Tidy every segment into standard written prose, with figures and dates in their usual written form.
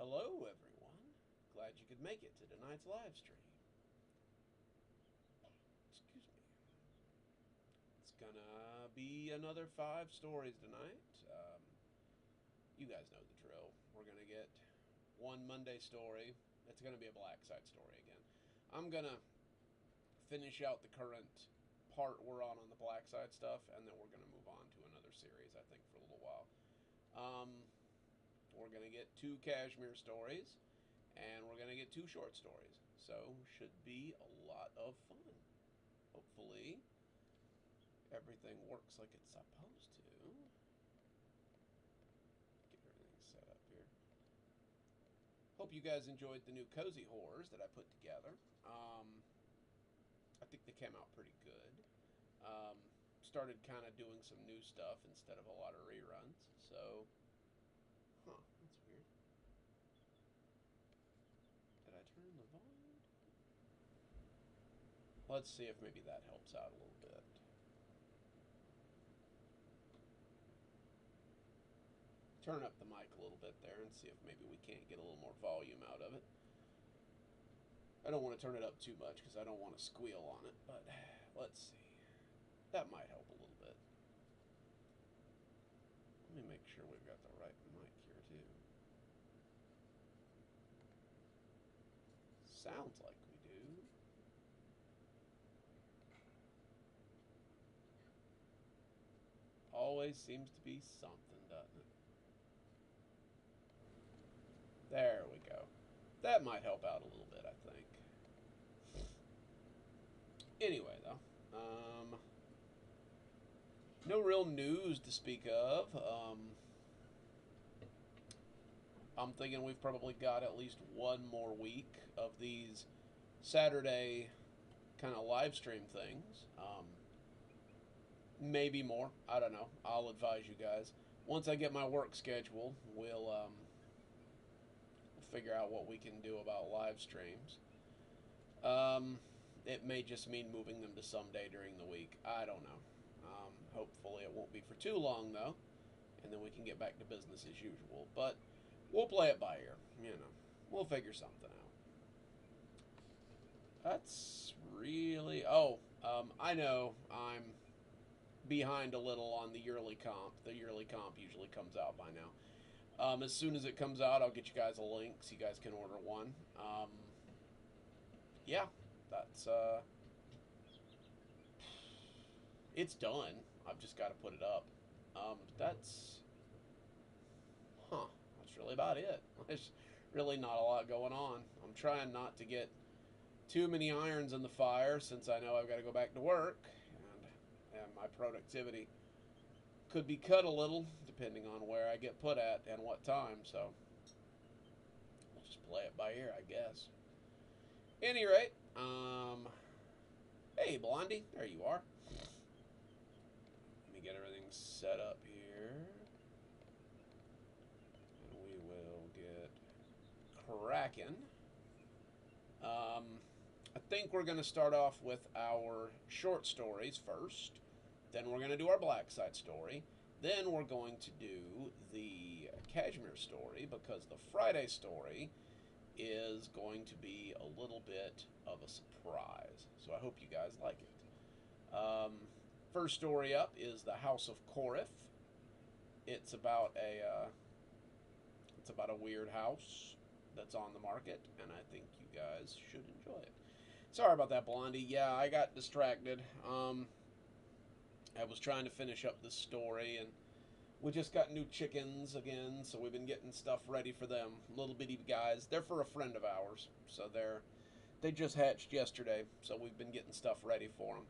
Hello, everyone. Glad you could make it to tonight's live stream. Excuse me. It's gonna be another 5 stories tonight. You guys know the drill. We're gonna get one Monday story. It's gonna be a Black Site story again. I'm gonna finish out the current part we're on the Black Site stuff, and then we're gonna move on to another series. I think for a little while. Um, we're gonna get 2 Kashmir stories, and we're going to get 2 short stories. So, should be a lot of fun. Hopefully, everything works like it's supposed to. Get everything set up here. Hope you guys enjoyed the new Cozy Horrors that I put together. I think they came out pretty good. Started kind of doing some new stuff instead of a lot of reruns. So, that's weird. Did I turn the volume? Let's see if maybe that helps out a little bit. Turn up the mic a little bit there and see if maybe we can't get a little more volume out of it. I don't want to turn it up too much because I don't want to squeal on it, but let's see. That might help a little bit. Let me make sure we've got the right mic here too. Sounds like we do. Always seems to be something, doesn't it? There we go. That might help out a little bit, I think. Anyway, though, no real news to speak of. I'm thinking we've probably got at least one more week of these Saturday kind of live stream things. Maybe more. I don't know. I'll advise you guys. Once I get my work schedule, we'll figure out what we can do about live streams. It may just mean moving them to some day during the week. I don't know. Hopefully it won't be for too long, though, and then we can get back to business as usual. But we'll play it by ear. We'll figure something out. That's really... Oh, I know I'm behind a little on the yearly comp. The yearly comp usually comes out by now. As soon as it comes out, I'll get you guys a link so you guys can order one. Yeah, that's it's done. I've just got to put it up. That's that's really about it. There's really not a lot going on. I'm trying not to get too many irons in the fire since I know I've got to go back to work, and my productivity could be cut a little depending on where I get put at and what time. So we'll just play it by ear, I guess. Any rate, hey Blondie, there you are. Let me get everything set up here, and we will get cracking. I think we're going to start off with our short stories first. Then we're going to do our Black Site story. Then we're going to do the Kashmir story because the Friday story is going to be a little bit of a surprise. So I hope you guys like it. First story up is the House of Korif. It's about a weird house that's on the market, and I think you guys should enjoy it. Sorry about that, Blondie. Yeah, I got distracted. I was trying to finish up this story, and we just got new chickens again, so we've been getting stuff ready for them. Little bitty guys. They're for a friend of ours, so they just hatched yesterday, so we've been getting stuff ready for them.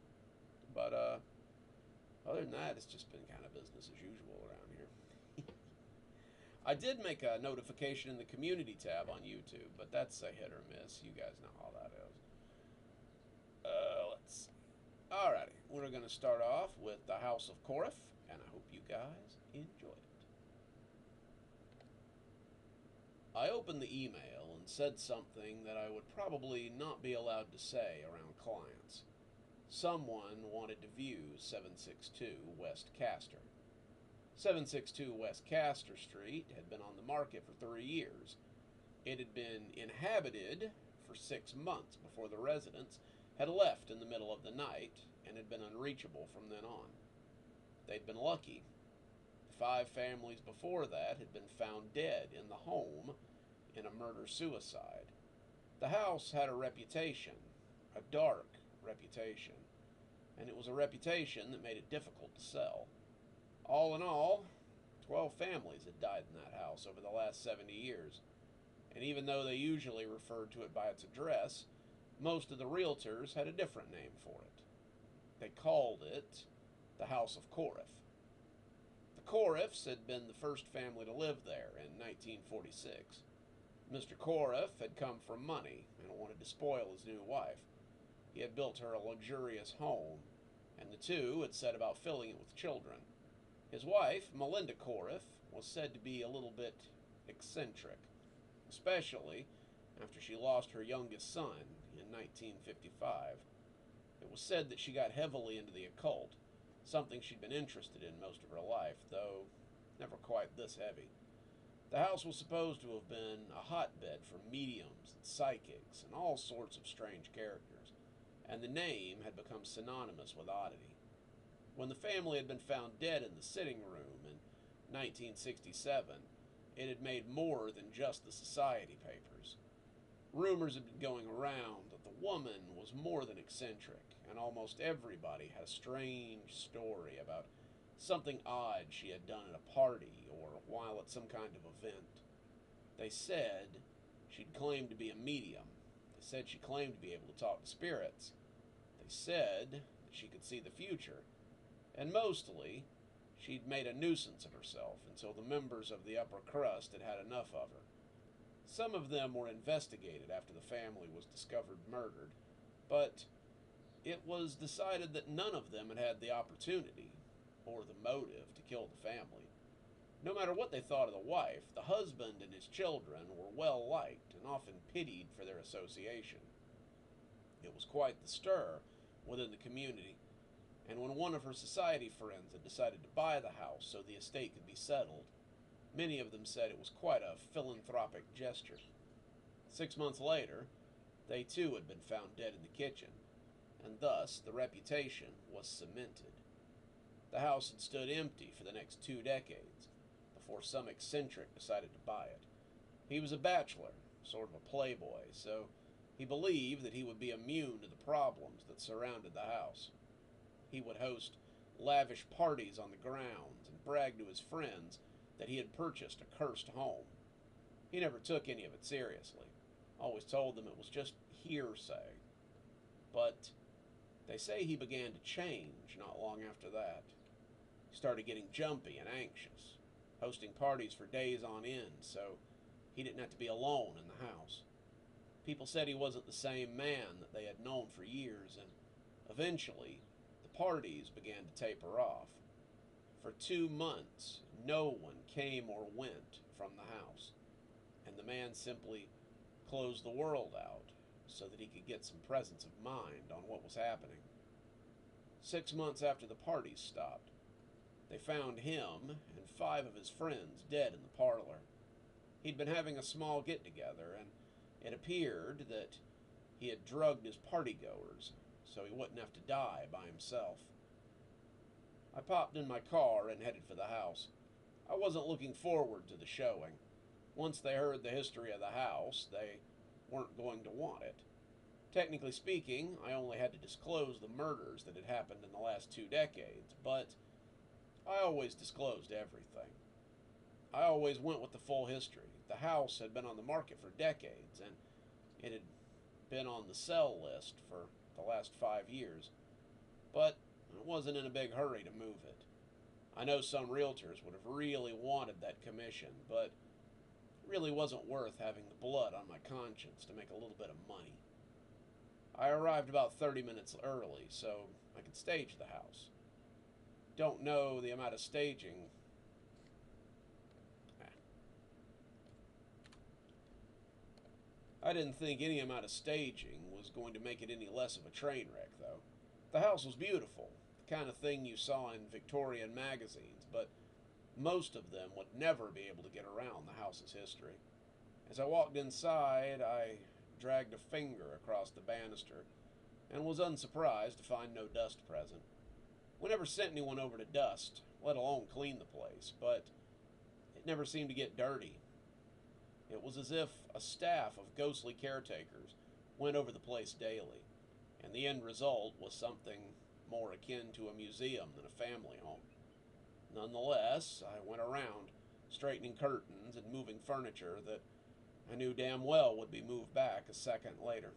But other than that, it's just been kind of business as usual around here. I did make a notification in the community tab on YouTube, but that's a hit or miss. You guys know how that is. Let's see. Alrighty, we're going to start off with the House of Korif, and I hope you guys enjoy it. I opened the email and said something that I would probably not be allowed to say around clients. Someone wanted to view 762 West Castor. 762 West Castor Street had been on the market for 3 years. It had been inhabited for 6 months before the residents had left in the middle of the night and had been unreachable from then on. They'd been lucky. 5 families before that had been found dead in the home in a murder-suicide. The house had a reputation, a dark reputation, and it was a reputation that made it difficult to sell. All in all, 12 families had died in that house over the last 70 years, and even though they usually referred to it by its address, most of the realtors had a different name for it. They called it the House of Corriff. The Corriffs had been the first family to live there in 1946. Mr. Corriff had come from money and wanted to spoil his new wife. He had built her a luxurious home, and the two had set about filling it with children. His wife, Melinda Corriff, was said to be a little bit eccentric, especially after she lost her youngest son in 1955. It was said that she got heavily into the occult, something she'd been interested in most of her life, though never quite this heavy. The house was supposed to have been a hotbed for mediums and psychics and all sorts of strange characters, and the name had become synonymous with oddity. When the family had been found dead in the sitting room in 1967, it had made more than just the society papers. Rumors had been going around that the woman was more than eccentric, and almost everybody had a strange story about something odd she had done at a party or while at some kind of event. They said she'd claimed to be a medium. They said she claimed to be able to talk to spirits. They said that she could see the future. And mostly, she'd made a nuisance of herself until the members of the upper crust had had enough of her. Some of them were investigated after the family was discovered murdered, but it was decided that none of them had had the opportunity or the motive to kill the family. No matter what they thought of the wife, the husband and his children were well liked and often pitied for their association. It was quite the stir within the community, and when one of her society friends had decided to buy the house so the estate could be settled, many of them said it was quite a philanthropic gesture. 6 months later, they too had been found dead in the kitchen, and thus the reputation was cemented. The house had stood empty for the next 2 decades before some eccentric decided to buy it. He was a bachelor, sort of a playboy, so he believed that he would be immune to the problems that surrounded the house. He would host lavish parties on the grounds and brag to his friends that he had purchased a cursed home. He never took any of it seriously, always told them it was just hearsay. But they say he began to change not long after that. He started getting jumpy and anxious, hosting parties for days on end so he didn't have to be alone in the house. People said he wasn't the same man that they had known for years, and eventually the parties began to taper off. For 2 months, no one came or went from the house, and the man simply closed the world out so that he could get some presence of mind on what was happening. 6 months after the parties stopped, they found him and 5 of his friends dead in the parlor. He'd been having a small get-together, and it appeared that he had drugged his partygoers so he wouldn't have to die by himself. I popped in my car and headed for the house. I wasn't looking forward to the showing. Once they heard the history of the house, they weren't going to want it. Technically speaking, I only had to disclose the murders that had happened in the last 2 decades, but I always disclosed everything. I always went with the full history. The house had been on the market for decades, and it had been on the sell list for the last 5 years, but I wasn't in a big hurry to move it. I know some realtors would have really wanted that commission, but it really wasn't worth having the blood on my conscience to make a little bit of money. I arrived about 30 minutes early so I could stage the house. Don't know the amount of staging. I didn't think any amount of staging was going to make it any less of a train wreck, though. The house was beautiful, the kind of thing you saw in Victorian magazines, but most of them would never be able to get around the house's history. As I walked inside, I dragged a finger across the banister and was unsurprised to find no dust present. We never sent anyone over to dust, let alone clean the place, but it never seemed to get dirty. It was as if a staff of ghostly caretakers went over the place daily, and the end result was something more akin to a museum than a family home. Nonetheless, I went around, straightening curtains and moving furniture that I knew damn well would be moved back a second later.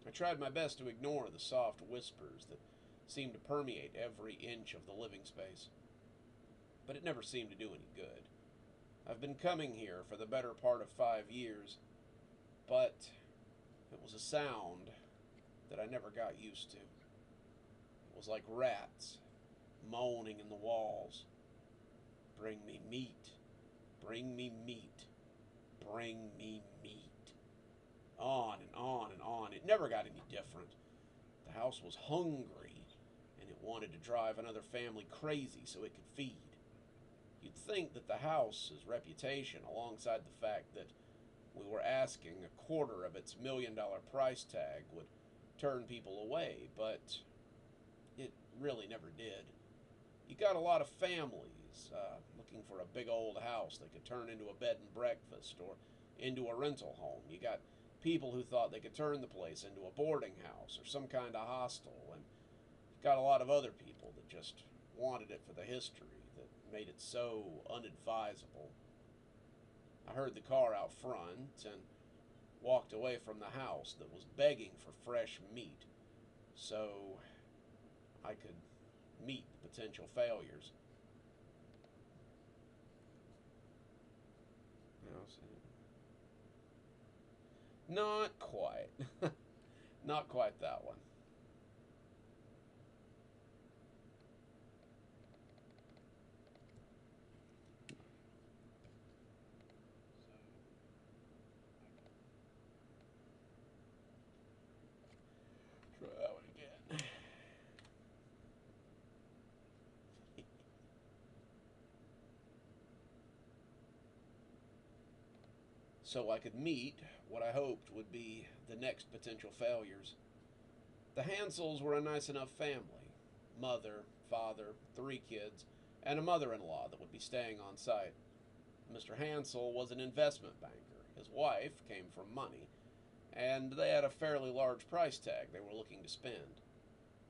I tried my best to ignore the soft whispers that seemed to permeate every inch of the living space, but it never seemed to do any good. I've been coming here for the better part of 5 years, but it was a sound that I never got used to. It was like rats moaning in the walls. Bring me meat. Bring me meat. Bring me meat. On and on and on. It never got any different. The house was hungry, and it wanted to drive another family crazy so it could feed. You'd think that the house's reputation, alongside the fact that we were asking a quarter of its $1 million price tag, would turn people away, but it really never did. You got a lot of families looking for a big old house that could turn into a bed and breakfast or into a rental home. You got people who thought they could turn the place into a boarding house or some kind of hostel, and you've got a lot of other people that just wanted it for the history that made it so unadvisable. I heard the car out front and walked away from the house that was begging for fresh meat so I could meet the potential failures. Not quite. Not quite that one. Try that one again. So I could meet what I hoped would be the next potential failures. The Hansels were a nice enough family: mother, father, 3 kids, and a mother in law that would be staying on site. Mr. Hansel was an investment banker. His wife came from money, and they had a fairly large price tag they were looking to spend.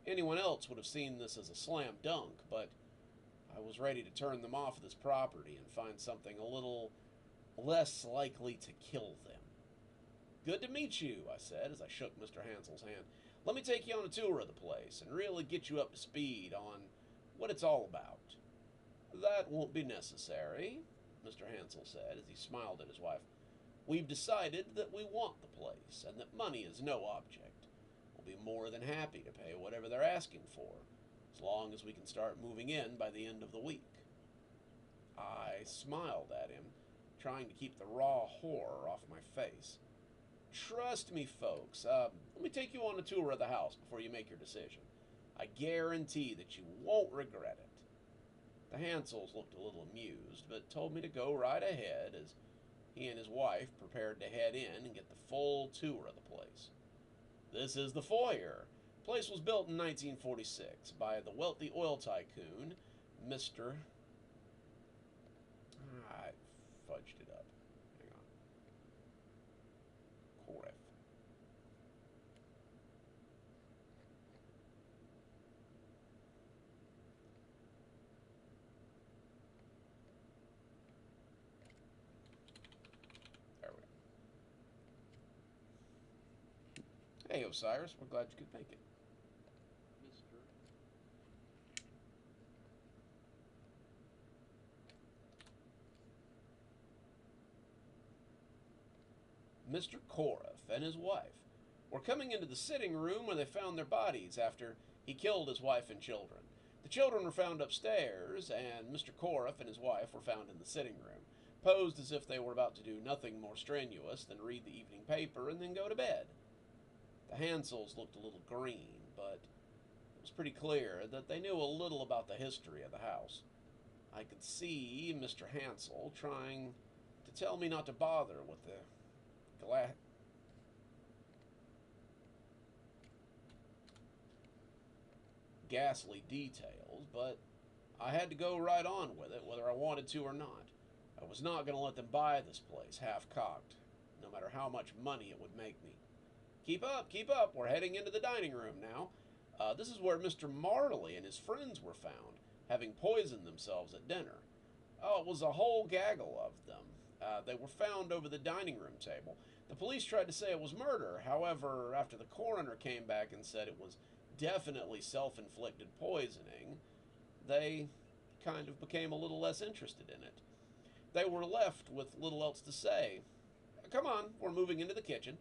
Anyone else would have seen this as a slam dunk, but I was ready to turn them off this property and find something a little less likely to kill them. Good to meet you, I said as I shook Mr. Hansel's hand. Let me take you on a tour of the place and really get you up to speed on what it's all about. That won't be necessary, Mr. Hansel said as he smiled at his wife. We've decided that we want the place and that money is no object. We'll be more than happy to pay whatever they're asking for, as long as we can start moving in by the end of the week. I smiled at him, trying to keep the raw horror off my face. Trust me, folks. Let me take you on a tour of the house before you make your decision. I guarantee that you won't regret it. The Hansels looked a little amused, but told me to go right ahead as he and his wife prepared to head in and get the full tour of the place. This is the foyer. The place was built in 1946 by the wealthy oil tycoon, Mr. I fudged it up. Hang on. Koref. There we go. Hey, Osiris. We're glad you could make it. Mr. Koref and his wife were coming into the sitting room where they found their bodies after he killed his wife and children. The children were found upstairs, and Mr. Koref and his wife were found in the sitting room, posed as if they were about to do nothing more strenuous than read the evening paper and then go to bed. The Hansels looked a little green, but it was pretty clear that they knew a little about the history of the house. I could see Mr. Hansel trying to to tell me not to bother with the ghastly details, but I had to go right on with it, whether I wanted to or not. I was not going to let them buy this place half-cocked, no matter how much money it would make me. Keep up, we're heading into the dining room now. This is where Mr. Marley and his friends were found, having poisoned themselves at dinner. Oh, it was a whole gaggle of them. They were found over the dining room table. The police tried to say it was murder. However, after the coroner came back and said it was definitely self-inflicted poisoning, they kind of became a little less interested in it. They were left with little else to say. Come on, we're moving into the kitchen.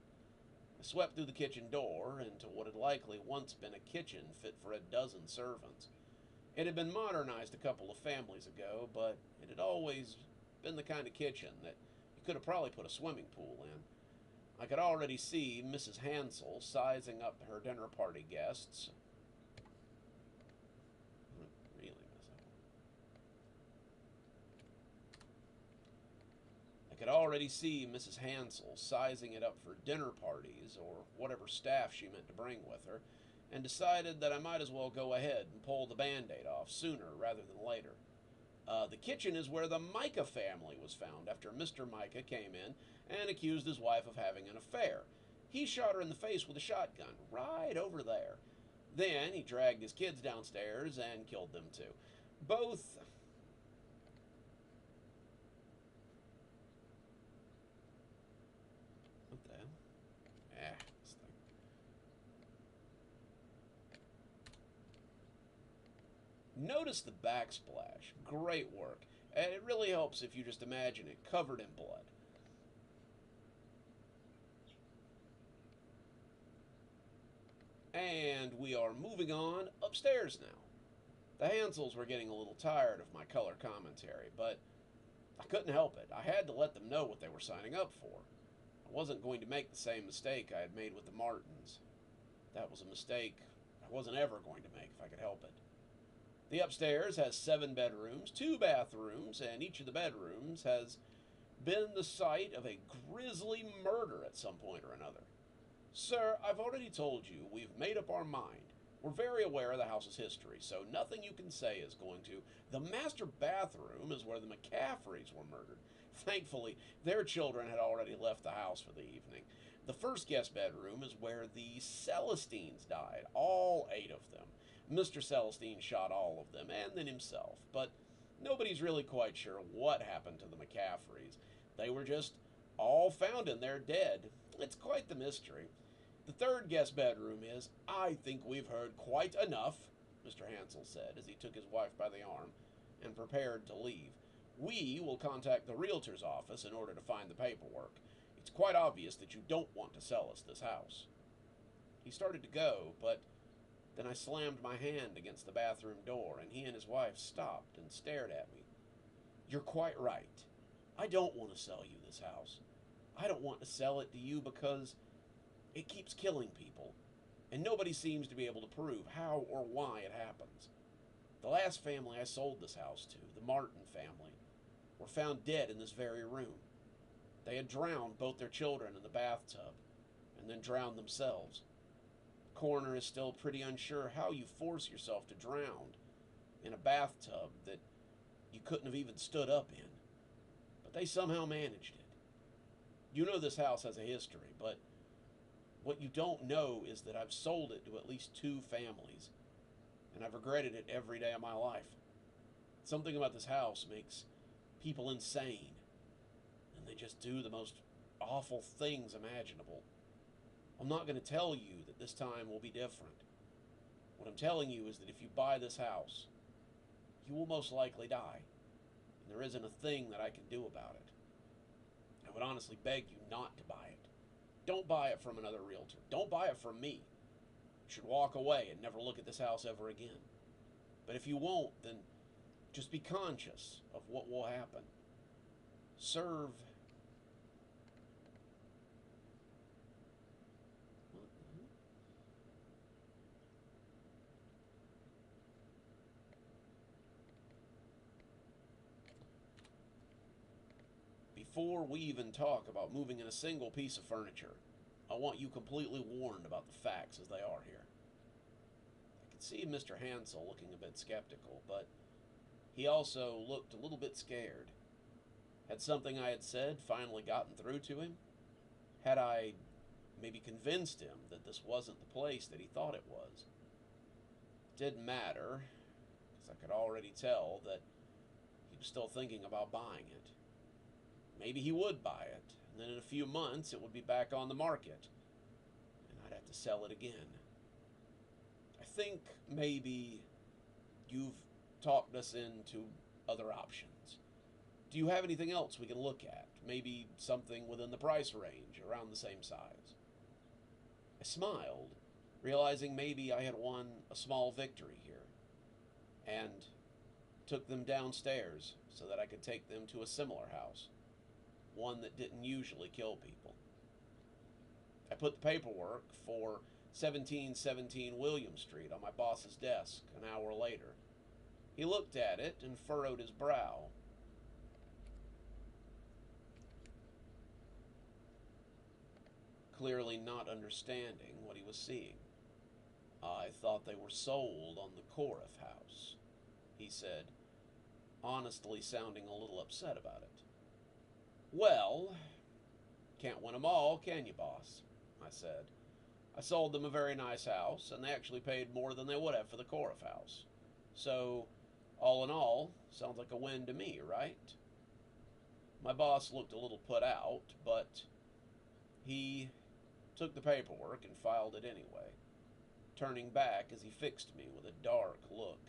I swept through the kitchen door into what had likely once been a kitchen fit for a dozen servants. It had been modernized a couple of families ago, but it had always been the kind of kitchen that you could have probably put a swimming pool in. I could already see Mrs. Hansel sizing up her dinner party guests. Really mess up. I could already see Mrs. Hansel sizing it up for dinner parties or whatever staff she meant to bring with her, and decided that I might as well go ahead and pull the Band-Aid off sooner rather than later. The kitchen is where the Micah family was found after Mr. Micah came in and accused his wife of having an affair. He shot her in the face with a shotgun right over there. Then he dragged his kids downstairs and killed them too. Both... What the hell? This thing. Notice the backsplash. Great work. And it really helps if you just imagine it covered in blood. And we are moving on upstairs now. The Hansels were getting a little tired of my color commentary, but I couldn't help it. I had to let them know what they were signing up for. I wasn't going to make the same mistake I had made with the Martins. That was a mistake I wasn't ever going to make if I could help it. The upstairs has 7 bedrooms, 2 bathrooms, and each of the bedrooms has been the site of a grisly murder at some point or another. Sir, I've already told you we've made up our mind. We're very aware of the house's history, so nothing you can say is going to. The master bathroom is where the McCaffreys were murdered. Thankfully, their children had already left the house for the evening. The first guest bedroom is where the Celestines died, all 8 of them. Mr. Celestine shot all of them, and then himself, but nobody's really quite sure what happened to the McCaffreys. They were just all found in there dead. It's quite the mystery. The third guest bedroom is, I think we've heard quite enough, Mr. Hansel said as he took his wife by the arm and prepared to leave. We will contact the realtor's office in order to find the paperwork. It's quite obvious that you don't want to sell us this house. He started to go, but then I slammed my hand against the bathroom door, and he and his wife stopped and stared at me. You're quite right. I don't want to sell you this house. I don't want to sell it to you because it keeps killing people, and nobody seems to be able to prove how or why it happens. The last family I sold this house to, the Martin family, were found dead in this very room. They had drowned both their children in the bathtub, and then drowned themselves. The coroner is still pretty unsure how you force yourself to drown in a bathtub that you couldn't have even stood up in, but they somehow managed it. You know this house has a history, but what you don't know is that I've sold it to at least 2 families, and I've regretted it every day of my life. Something about this house makes people insane, and they just do the most awful things imaginable. I'm not going to tell you that this time will be different. What I'm telling you is that if you buy this house, you will most likely die, and there isn't a thing that I can do about it. I would honestly beg you not to buy it. Don't buy it from another realtor. Don't buy it from me. You should walk away and never look at this house ever again. But if you won't, then just be conscious of what will happen. Serve. Before we even talk about moving in a single piece of furniture, I want you completely warned about the facts as they are here. I could see Mr. Hansel looking a bit skeptical, but he also looked a little bit scared. Had something I had said finally gotten through to him? Had I maybe convinced him that this wasn't the place that he thought it was? It didn't matter, because I could already tell that he was still thinking about buying it. Maybe he would buy it, and then in a few months it would be back on the market, and I'd have to sell it again. I think maybe you've talked us into other options. Do you have anything else we can look at? Maybe something within the price range, around the same size? I smiled, realizing maybe I had won a small victory here, and took them downstairs so that I could take them to a similar house, one that didn't usually kill people. I put the paperwork for 1717 William Street on my boss's desk an hour later. He looked at it and furrowed his brow. Clearly not understanding what he was seeing. I thought they were sold on the Coriff house, he said, honestly sounding a little upset about it. Well, can't win 'em all, can you, boss? I said. I sold them a very nice house, and they actually paid more than they would have for the Coriff house. So, all in all, sounds like a win to me, right? My boss looked a little put out, but he took the paperwork and filed it anyway, turning back as he fixed me with a dark look.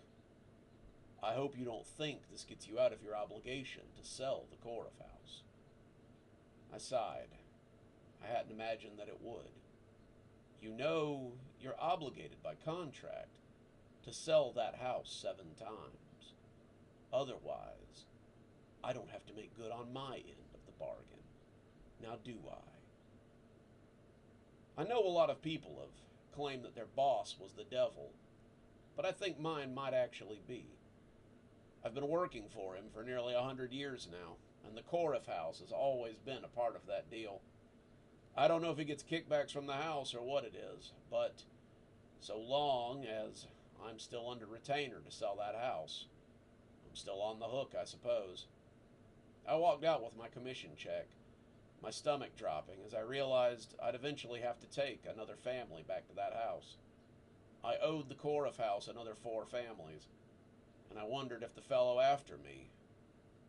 I hope you don't think this gets you out of your obligation to sell the Coriff house. I sighed. I hadn't imagined that it would. You know you're obligated by contract to sell that house 7 times. Otherwise, I don't have to make good on my end of the bargain. Now do I? I know a lot of people have claimed that their boss was the devil, but I think mine might actually be. I've been working for him for nearly 100 years now, and the Coriff house has always been a part of that deal. I don't know if he gets kickbacks from the house or what it is, but so long as I'm still under retainer to sell that house, I'm still on the hook, I suppose. I walked out with my commission check, my stomach dropping as I realized I'd eventually have to take another family back to that house. I owed the Coriff house another 4 families, and I wondered if the fellow after me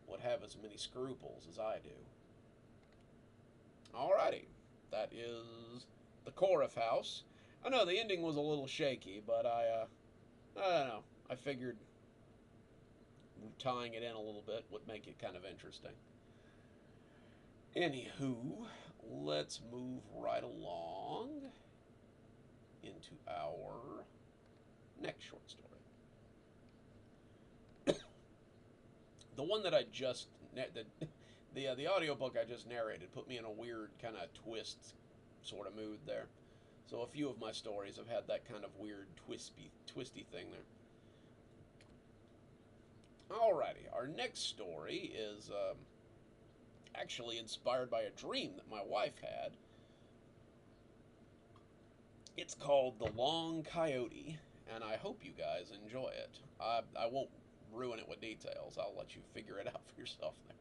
would have as many scruples as I do. Alrighty, that is the Coriff house. I know the ending was a little shaky, but I don't know. I figured tying it in a little bit would make it kind of interesting. Anywho, let's move right along into our next short story. The one that I just the audiobook I just narrated put me in a weird kind of twist sort of mood there. So a few of my stories have had that kind of weird twisty thing there. Alrighty, our next story is actually inspired by a dream that my wife had. It's called The Long Coyote, and I hope you guys enjoy it. I won't ruin it with details. I'll let you figure it out for yourself there.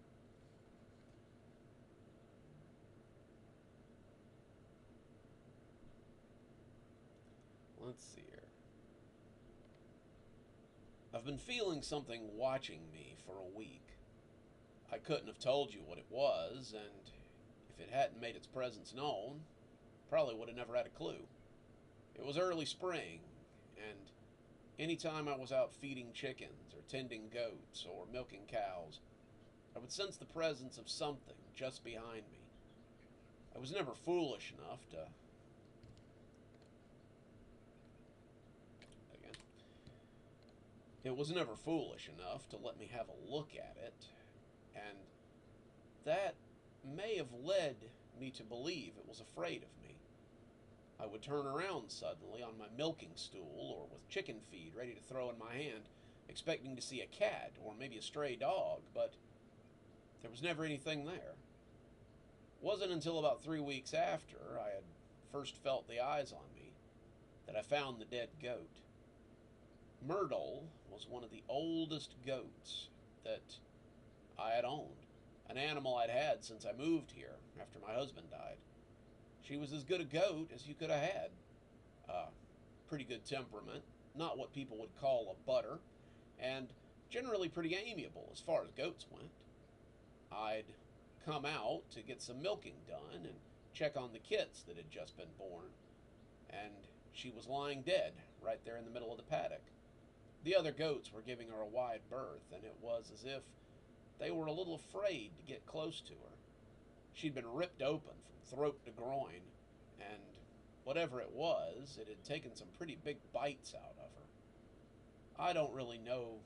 Let's see here. I've been feeling something watching me for a week. I couldn't have told you what it was, and if it hadn't made its presence known, probably would have never had a clue. It was early spring, and anytime I was out feeding chickens or tending goats or milking cows, I would sense the presence of something just behind me. I was never foolish enough to It was never foolish enough to let me have a look at it, and that may have led me to believe it was afraid of me. I would turn around suddenly on my milking stool or with chicken feed ready to throw in my hand, expecting to see a cat or maybe a stray dog, but there was never anything there. Wasn't until about 3 weeks after I had first felt the eyes on me that I found the dead goat. Myrtle was one of the oldest goats that I had owned, an animal I'd had since I moved here after my husband died. She was as good a goat as you could have had. Pretty good temperament, not what people would call a butter, and generally pretty amiable as far as goats went. I'd come out to get some milking done and check on the kits that had just been born, and she was lying dead right there in the middle of the paddock. The other goats were giving her a wide berth, and it was as if they were a little afraid to get close to her. She'd been ripped open from throat to groin, and whatever it was, it had taken some pretty big bites out of her. I don't really know.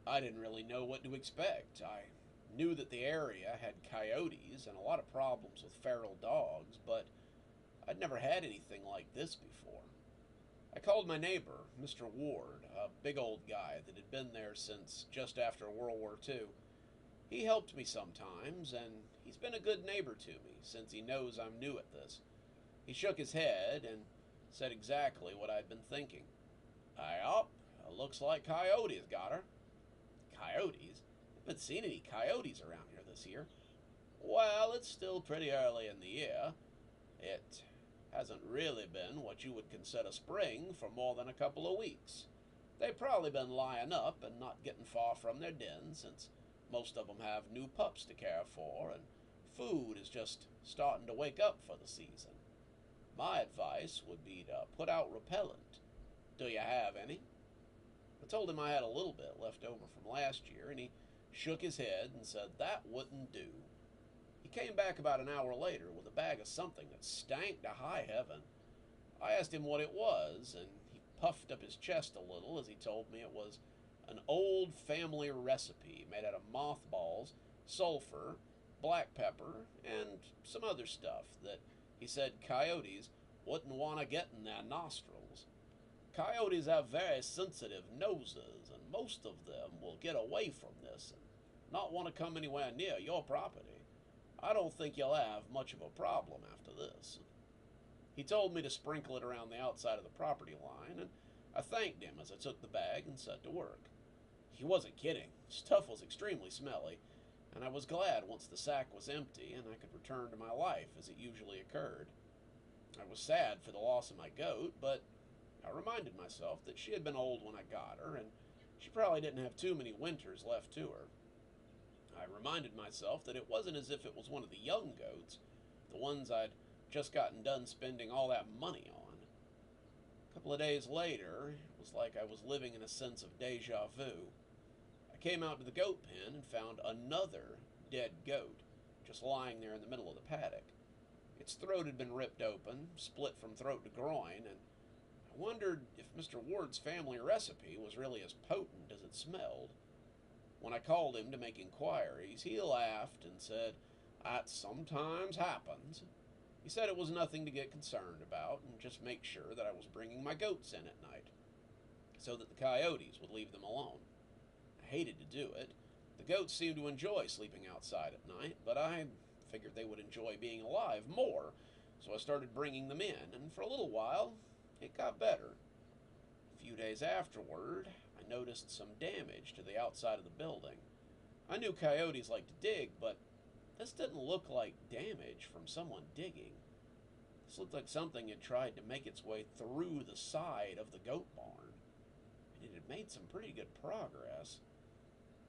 I didn't really know what to expect. I knew that the area had coyotes and a lot of problems with feral dogs, but I'd never had anything like this before. I called my neighbor, Mr. Ward, a big old guy that had been there since just after World War II. He helped me sometimes, and he's been a good neighbor to me since he knows I'm new at this. He shook his head and said exactly what I'd been thinking. Yup, looks like coyotes got her. Coyotes? Haven't seen any coyotes around here this year. Well, it's still pretty early in the year. It hasn't really been what you would consider spring for more than a couple of weeks. They've probably been lying up and not getting far from their den since most of them have new pups to care for and food is just starting to wake up for the season. My advice would be to put out repellent. Do you have any? I told him I had a little bit left over from last year, and he shook his head and said that wouldn't do. He came back about an hour later with a bag of something that stank to high heaven. I asked him what it was, and he puffed up his chest a little as he told me it was an old family recipe made out of mothballs, sulfur, black pepper, and some other stuff that he said coyotes wouldn't want to get in their nostrils. Coyotes have very sensitive noses, and most of them will get away from this and not want to come anywhere near your property. I don't think you'll have much of a problem after this. He told me to sprinkle it around the outside of the property line, and I thanked him as I took the bag and set to work. He wasn't kidding. Stuff was extremely smelly, and I was glad once the sack was empty and I could return to my life as it usually occurred. I was sad for the loss of my goat, but I reminded myself that she had been old when I got her, and she probably didn't have too many winters left to her. I reminded myself that it wasn't as if it was one of the young goats, the ones I'd just gotten done spending all that money on. A couple of days later, it was like I was living in a sense of deja vu. I came out to the goat pen and found another dead goat, just lying there in the middle of the paddock. Its throat had been ripped open, split from throat to groin, and I wondered if Mr. Ward's family recipe was really as potent as it smelled. When I called him to make inquiries, he laughed and said, "That sometimes happens." He said it was nothing to get concerned about and just make sure that I was bringing my goats in at night so that the coyotes would leave them alone. I hated to do it. The goats seemed to enjoy sleeping outside at night, but I figured they would enjoy being alive more, so I started bringing them in, and for a little while, it got better. A few days afterward, I noticed some damage to the outside of the building. I knew coyotes like to dig, but this didn't look like damage from someone digging. This looked like something had tried to make its way through the side of the goat barn, and it had made some pretty good progress.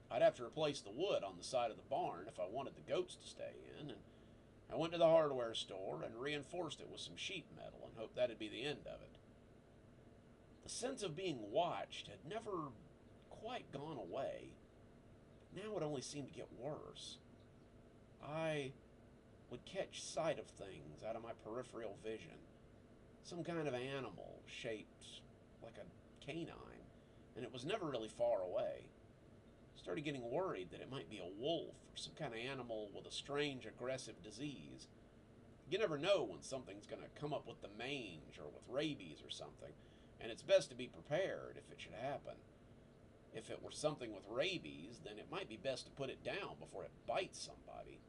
I'd have to replace the wood on the side of the barn if I wanted the goats to stay in, and I went to the hardware store and reinforced it with some sheet metal and hoped that'd be the end of it. The sense of being watched had never quite gone away, but now it only seemed to get worse. I would catch sight of things out of my peripheral vision. Some kind of animal shaped like a canine, and it was never really far away. I started getting worried that it might be a wolf or some kind of animal with a strange aggressive disease. You never know when something's going to come up with the mange or with rabies or something. and it's best to be prepared if it should happen. If it were something with rabies, then it might be best to put it down before it bites somebody.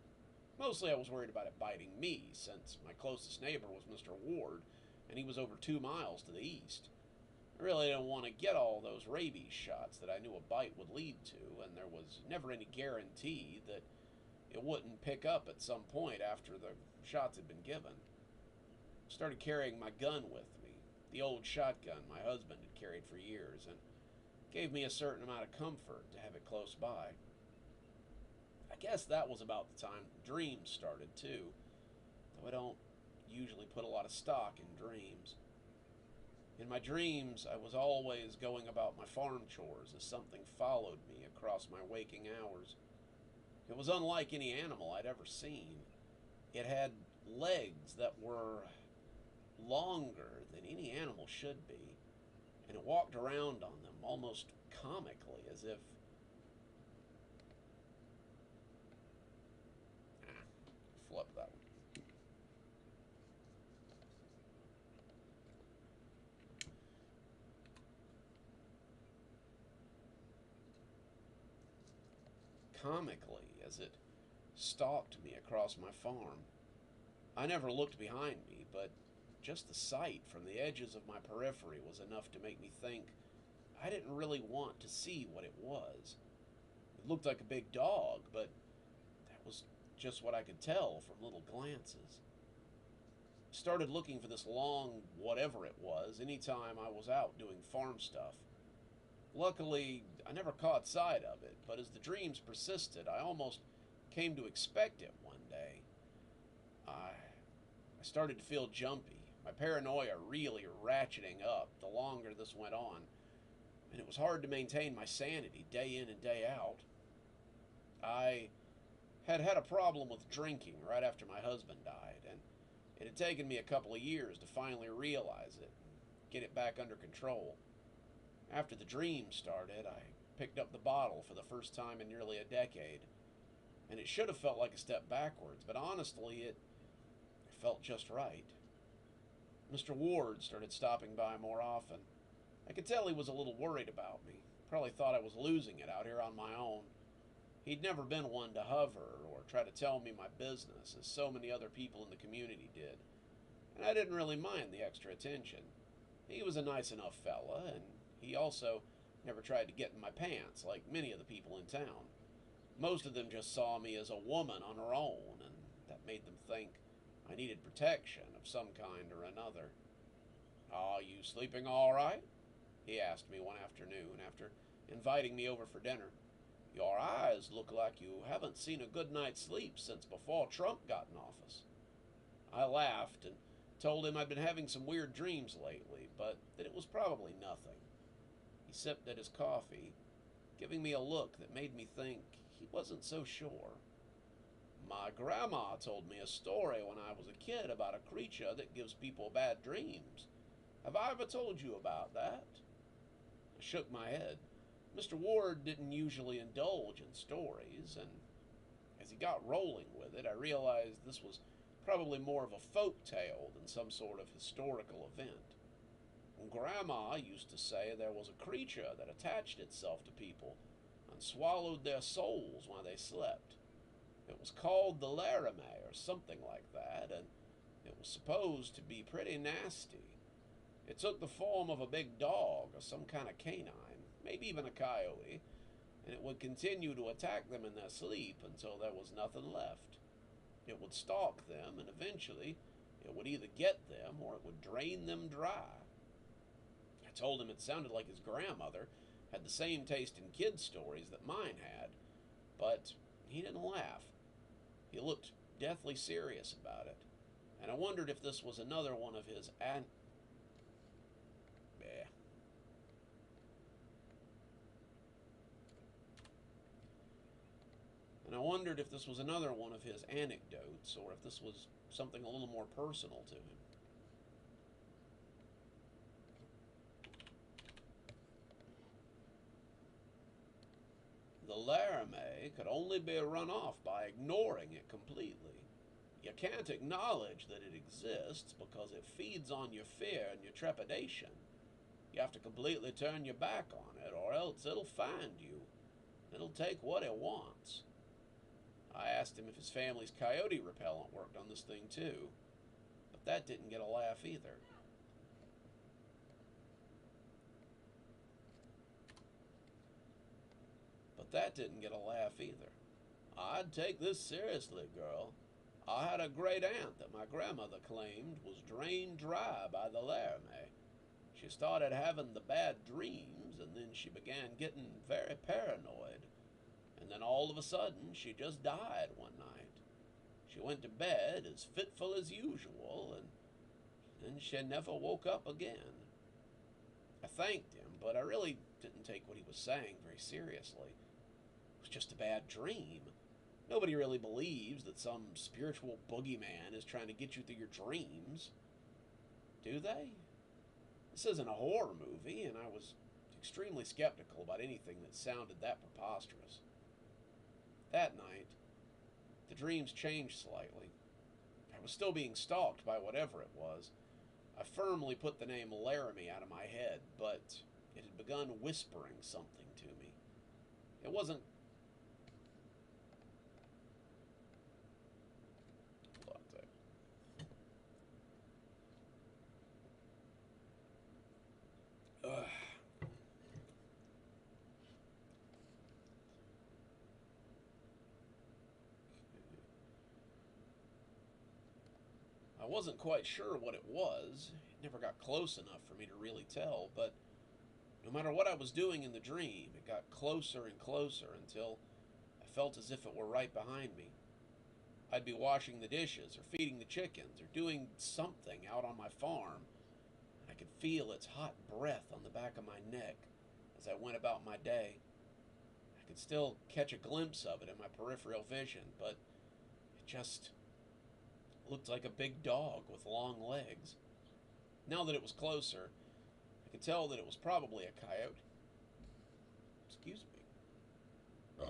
Mostly I was worried about it biting me, since my closest neighbor was Mr. Ward, and he was over 2 miles to the east. I really didn't want to get all those rabies shots that I knew a bite would lead to, and there was never any guarantee that it wouldn't pick up at some point after the shots had been given. I started carrying my gun with me, the old shotgun my husband had carried for years, and gave me a certain amount of comfort to have it close by. I guess that was about the time dreams started too, though I don't usually put a lot of stock in dreams. In my dreams, I was always going about my farm chores as something followed me across my waking hours. It was unlike any animal I'd ever seen. It had legs that were longer than any animal should be, and it walked around on them almost comically, as if flip that one. Comically, as it stalked me across my farm. I never looked behind me, but just the sight from the edges of my periphery was enough to make me think I didn't really want to see what it was. It looked like a big dog, but that was just what I could tell from little glances. Started looking for this long whatever it was anytime I was out doing farm stuff. Luckily, I never caught sight of it, but as the dreams persisted, I almost came to expect it one day. I started to feel jumpy, my paranoia really ratcheting up the longer this went on, and it was hard to maintain my sanity day in and day out. I had had a problem with drinking right after my husband died, and it had taken me a couple of years to finally realize it and get it back under control. After the dream started, I picked up the bottle for the first time in nearly a decade, and it should have felt like a step backwards, but honestly, it felt just right. Mr. Ward started stopping by more often. I could tell he was a little worried about me, probably thought I was losing it out here on my own. He'd never been one to hover or try to tell me my business, as so many other people in the community did, and I didn't really mind the extra attention. He was a nice enough fella, and he also never tried to get in my pants like many of the people in town. Most of them just saw me as a woman on her own, and that made them think I needed protection of some kind or another. "Are you sleeping all right?" he asked me one afternoon after inviting me over for dinner. "Your eyes look like you haven't seen a good night's sleep since before Trump got in office." I laughed and told him I'd been having some weird dreams lately, but that it was probably nothing. He sipped at his coffee, giving me a look that made me think he wasn't so sure. "My grandma told me a story when I was a kid about a creature that gives people bad dreams. Have I ever told you about that?" I shook my head. Mr. Ward didn't usually indulge in stories, and as he got rolling with it, I realized this was probably more of a folk tale than some sort of historical event. Grandma used to say there was a creature that attached itself to people and swallowed their souls while they slept. It was called the Laramie or something like that, and it was supposed to be pretty nasty. It took the form of a big dog or some kind of canine, maybe even a coyote, and it would continue to attack them in their sleep until there was nothing left. It would stalk them, and eventually it would either get them or it would drain them dry. I told him it sounded like his grandmother had the same taste in kids' stories that mine had, but he didn't laugh. He looked deathly serious about it, and I wondered if this was another one of his anecdotes, or if this was something a little more personal to him. The Laramie could only be run off by ignoring it completely. You can't acknowledge that it exists because it feeds on your fear and your trepidation. You have to completely turn your back on it, or else it'll find you. It'll take what it wants. I asked him if his family's coyote repellent worked on this thing too, but that didn't get a laugh either. I'd take this seriously, girl. I had a great aunt that my grandmother claimed was drained dry by the Laramie. She started having the bad dreams, and then she began getting very paranoid. And then all of a sudden, she just died one night. She went to bed as fitful as usual, and then she never woke up again. I thanked him, but I really didn't take what he was saying very seriously. It was just a bad dream. Nobody really believes that some spiritual boogeyman is trying to get you through your dreams. Do they? This isn't a horror movie, and I was extremely skeptical about anything that sounded that preposterous. That night, the dreams changed slightly. I was still being stalked by whatever it was. I firmly put the name Laramie out of my head, but it had begun whispering something to me. It wasn't... Hold on a second. Ugh. I wasn't quite sure what it was. It never got close enough for me to really tell, but no matter what I was doing in the dream, it got closer and closer until I felt as if it were right behind me. I'd be washing the dishes or feeding the chickens or doing something out on my farm, and I could feel its hot breath on the back of my neck as I went about my day. I could still catch a glimpse of it in my peripheral vision, but it just looked like a big dog with long legs. Now that it was closer, I could tell that it was probably a coyote. Excuse me.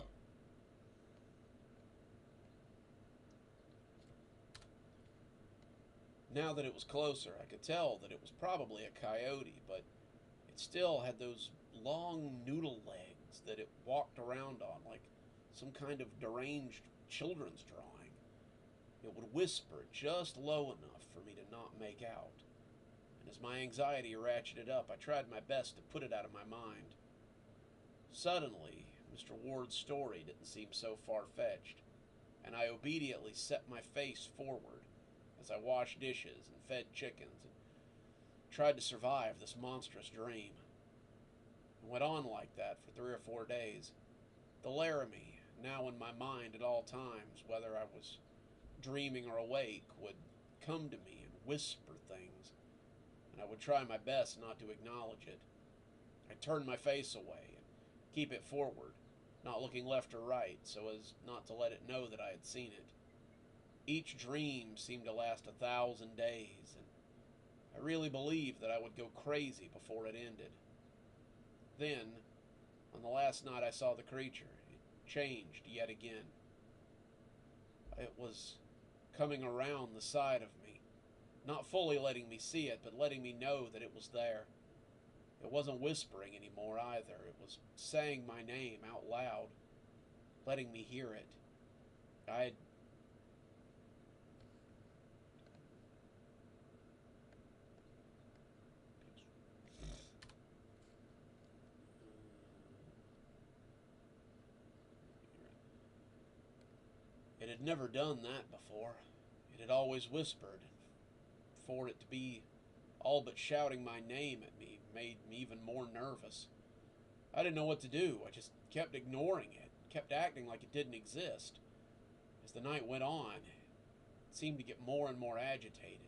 Now that it was closer, I could tell that it was probably a coyote, but it still had those long noodle legs that it walked around on like some kind of deranged children's drawing. It would whisper just low enough for me to not make out. And as my anxiety ratcheted up, I tried my best to put it out of my mind. Suddenly, Mr. Ward's story didn't seem so far-fetched, and I obediently set my face forward as I washed dishes and fed chickens and tried to survive this monstrous dream. It went on like that for 3 or 4 days. The Laramie, now in my mind at all times, whether I was dreaming or awake, would come to me and whisper things, and I would try my best not to acknowledge it. I'd turn my face away and keep it forward, not looking left or right, so as not to let it know that I had seen it. Each dream seemed to last 1,000 days, and I really believed that I would go crazy before it ended. Then, on the last night I saw the creature, it changed yet again. It was coming around the side of me, not fully letting me see it, but letting me know that it was there. It wasn't whispering anymore either. It was saying my name out loud, letting me hear it. It had never done that before. It had always whispered. For it to be all but shouting my name at me made me even more nervous. I didn't know what to do. I just kept ignoring it, kept acting like it didn't exist. As the night went on, it seemed to get more and more agitated.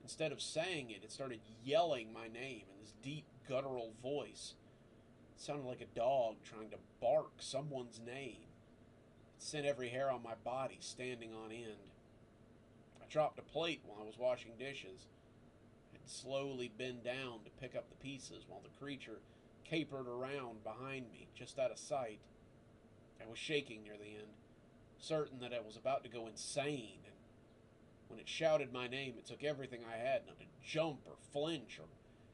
Instead of saying it, it started yelling my name in this deep, guttural voice. It sounded like a dog trying to bark someone's name. It sent every hair on my body standing on end. I dropped a plate while I was washing dishes. I'd slowly bend down to pick up the pieces while the creature capered around behind me, just out of sight. I was shaking near the end, certain that I was about to go insane, and when it shouted my name, it took everything I had not to jump or flinch or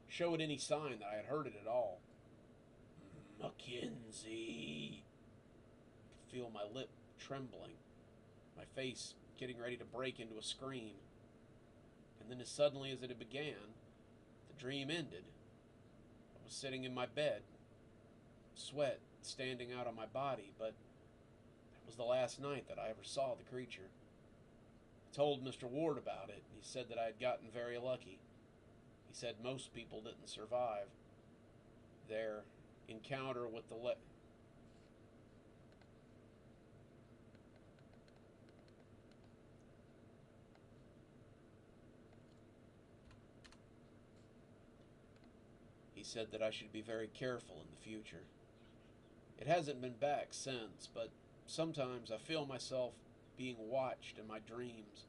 show it any sign that I had heard it at all. Mackenzie. I could feel my lip trembling, my face getting ready to break into a scream. And then as suddenly as it had began, the dream ended. I was sitting in my bed, sweat standing out on my body, but that was the last night that I ever saw the creature. I told Mr. Ward about it, and he said that I had gotten very lucky. He said most people didn't survive their encounter with the He said that I should be very careful in the future. It hasn't been back since, but sometimes I feel myself being watched in my dreams,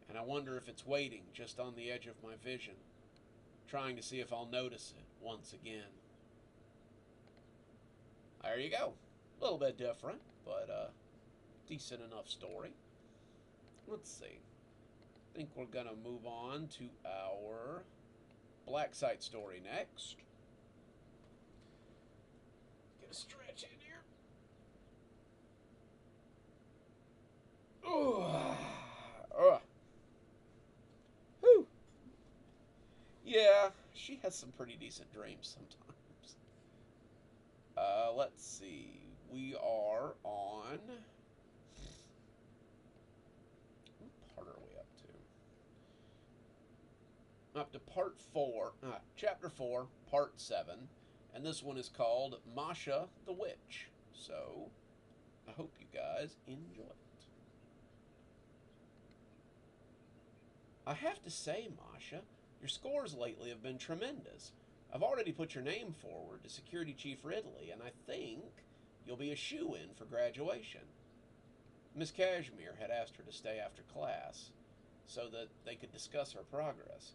and I wonder if it's waiting just on the edge of my vision, trying to see if I'll notice it once again. There you go. A little bit different, but decent enough story. Let's see. I think we're going to move on to our black site story next. Get a stretch in here. Whew. Yeah, she has some pretty decent dreams sometimes. Let's see. We are on. What part are we up to? Up to part 4, chapter 4, part 7, and this one is called Masha the Witch. So, I hope you guys enjoy it. I have to say, Masha, your scores lately have been tremendous. I've already put your name forward to Security Chief Ridley, and I think you'll be a shoo-in for graduation. Miss Cashmere had asked her to stay after class so that they could discuss her progress.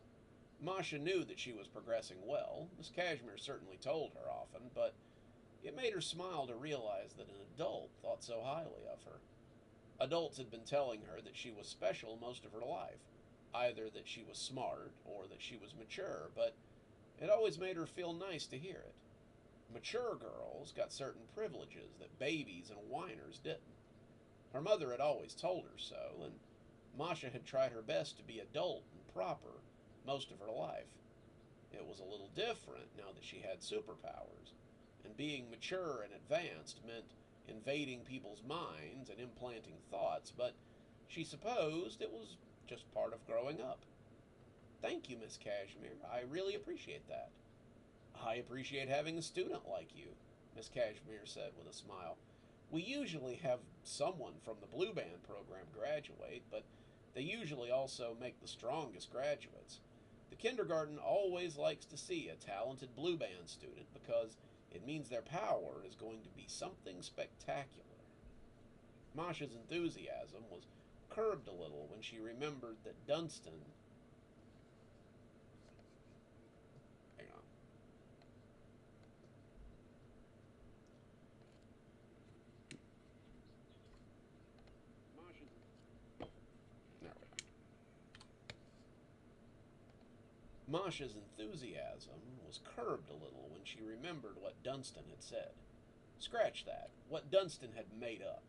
Masha knew that she was progressing well. Miss Cashmere certainly told her often, but it made her smile to realize that an adult thought so highly of her. Adults had been telling her that she was special most of her life, either that she was smart or that she was mature, but it always made her feel nice to hear it. Mature girls got certain privileges that babies and whiners didn't. Her mother had always told her so, and Masha had tried her best to be adult and proper most of her life. It was a little different now that she had superpowers, and being mature and advanced meant invading people's minds and implanting thoughts, but she supposed it was just part of growing up. Thank you, Miss Cashmere. I really appreciate that. I appreciate having a student like you, Miss Cashmere said with a smile. We usually have someone from the Blue Band program graduate, but they usually also make the strongest graduates. The kindergarten always likes to see a talented Blue Band student because it means their power is going to be something spectacular. Masha's enthusiasm was curbed a little when she remembered that Dunstan. Hang on. Masha's enthusiasm was curbed a little when she remembered what Dunstan had said. Scratch that. What Dunstan had made up.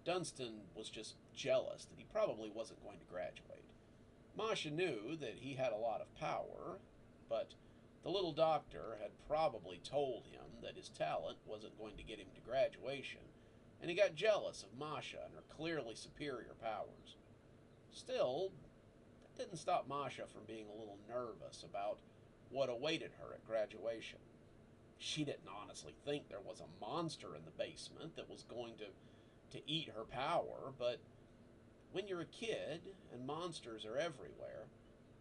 Dunstan was just jealous that he probably wasn't going to graduate. Masha knew that he had a lot of power, but the little doctor had probably told him that his talent wasn't going to get him to graduation, and he got jealous of Masha and her clearly superior powers. Still, that didn't stop Masha from being a little nervous about what awaited her at graduation. She didn't honestly think there was a monster in the basement that was going to eat her power, but when you're a kid and monsters are everywhere,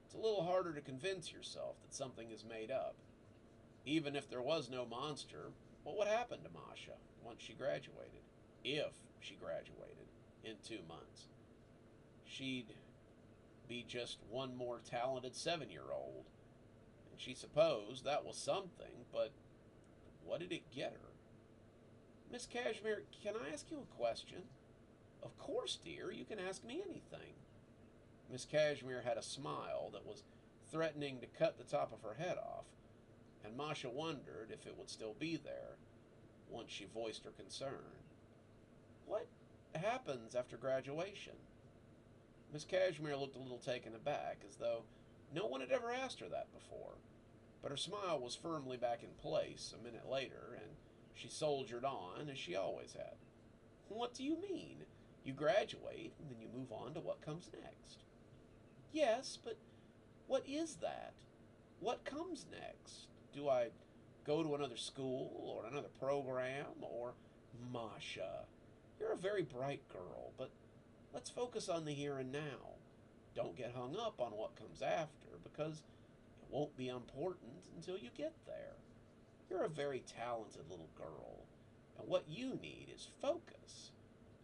it's a little harder to convince yourself that something is made up. Even if there was no monster, what would happen to Masha once she graduated? If she graduated in 2 months. She'd be just one more talented 7-year-old, and she supposed that was something, but what did it get her? Miss Cashmere, can I ask you a question? Of course, dear, you can ask me anything. Miss Cashmere had a smile that was threatening to cut the top of her head off, and Masha wondered if it would still be there once she voiced her concern. What happens after graduation? Miss Cashmere looked a little taken aback, as though no one had ever asked her that before. But her smile was firmly back in place a minute later, and she soldiered on as she always had. What do you mean? You graduate, and then you move on to what comes next. Yes, but what is that? What comes next? Do I go to another school or another program or Masha? You're a very bright girl, but let's focus on the here and now. Don't get hung up on what comes after because it won't be important until you get there. You're a very talented little girl, and what you need is focus.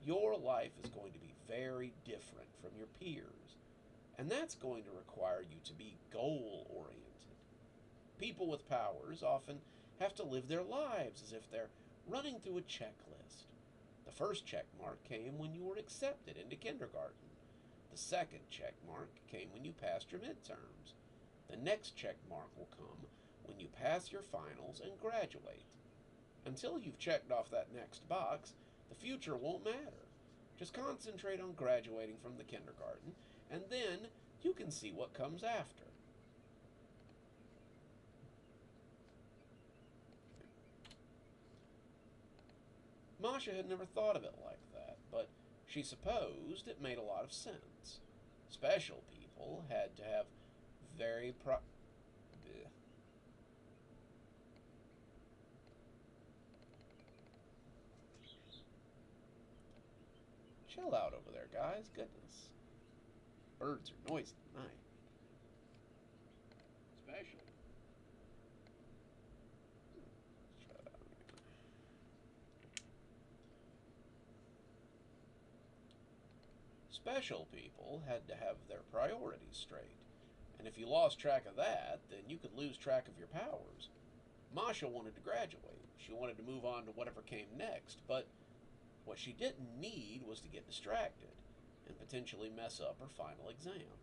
Your life is going to be very different from your peers, and that's going to require you to be goal-oriented. People with powers often have to live their lives as if they're running through a checklist. The first check mark came when you were accepted into kindergarten. The second check mark came when you passed your midterms. The next check mark will come when you pass your finals and graduate. Until you've checked off that next box, the future won't matter. Just concentrate on graduating from the kindergarten, and then you can see what comes after. Masha had never thought of it like that, but she supposed it made a lot of sense. Special people had to have very Chill out over there, guys. Goodness. Birds are noisy tonight. Special. Special people had to have their priorities straight, and if you lost track of that, then you could lose track of your powers. Masha wanted to graduate. She wanted to move on to whatever came next, but what she didn't need was to get distracted and potentially mess up her final exam.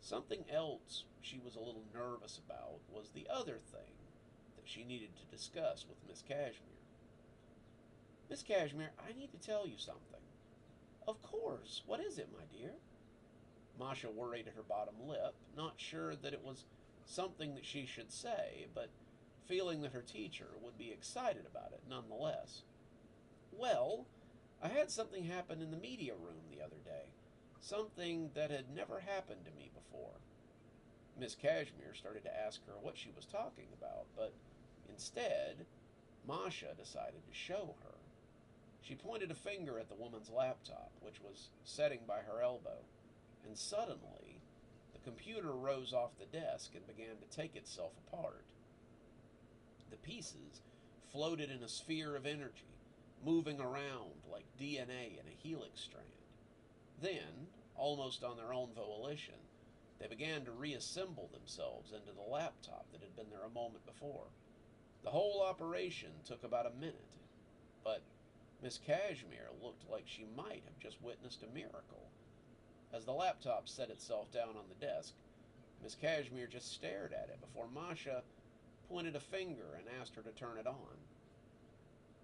Something else she was a little nervous about was the other thing that she needed to discuss with Miss Cashmere. Miss Cashmere, I need to tell you something. Of course. What is it, my dear? Masha worried at her bottom lip, not sure that it was something that she should say, but feeling that her teacher would be excited about it nonetheless. Well, I had something happen in the media room the other day. Something that had never happened to me before. Miss Cashmere started to ask her what she was talking about, but instead, Masha decided to show her. She pointed a finger at the woman's laptop, which was setting by her elbow, and suddenly, the computer rose off the desk and began to take itself apart. The pieces floated in a sphere of energy, moving around like DNA in a helix strand. Then, almost on their own volition, they began to reassemble themselves into the laptop that had been there a moment before. The whole operation took about a minute, but Miss Cashmere looked like she might have just witnessed a miracle. As the laptop set itself down on the desk, Miss Cashmere just stared at it before Masha pointed a finger and asked her to turn it on.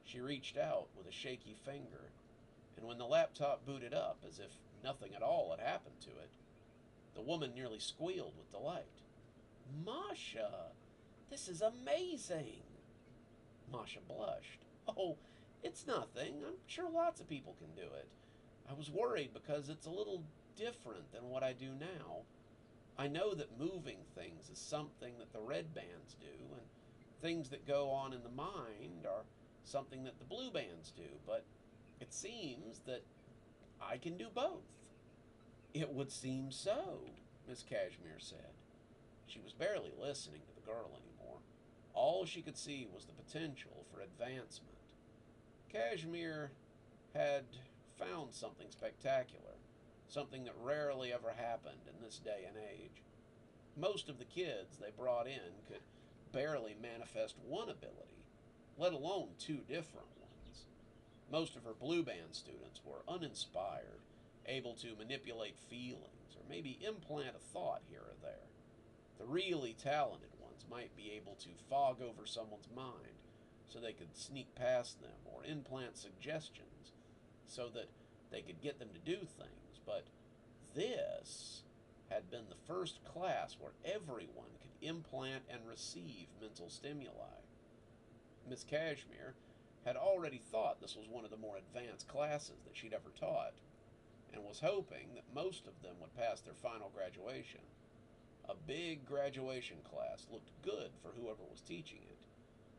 She reached out with a shaky finger, and when the laptop booted up as if nothing at all had happened to it, the woman nearly squealed with delight. Masha, this is amazing! Masha blushed. Oh, it's nothing. I'm sure lots of people can do it. I was worried because it's a little different than what I do now. I know that moving things is something that the red bands do, and things that go on in the mind are something that the blue bands do, but it seems that I can do both. It would seem so, Miss Cashmere said. She was barely listening to the girl anymore. All she could see was the potential for advancement. Cashmere had found something spectacular, something that rarely ever happened in this day and age. Most of the kids they brought in could barely manifest one ability, let alone two different ones. Most of her blue band students were uninspired, able to manipulate feelings or maybe implant a thought here or there. The really talented ones might be able to fog over someone's mind so they could sneak past them or implant suggestions so that they could get them to do things. But this had been the first class where everyone could implant and receive mental stimuli. Miss Cashmere had already thought this was one of the more advanced classes that she'd ever taught, and was hoping that most of them would pass their final graduation. A big graduation class looked good for whoever was teaching it,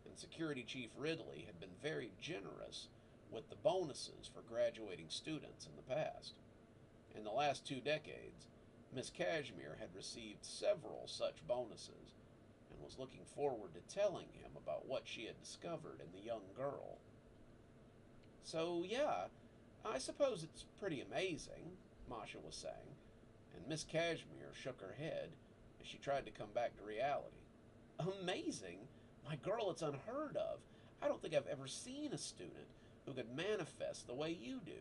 and Security Chief Ridley had been very generous with the bonuses for graduating students in the past. In the last 2 decades, Miss Cashmere had received several such bonuses, and was looking forward to telling him about what she had discovered in the young girl. So, yeah, I suppose it's pretty amazing, Masha was saying, and Miss Cashmere shook her head as she tried to come back to reality. Amazing? My girl, it's unheard of. I don't think I've ever seen a student who could manifest the way you do.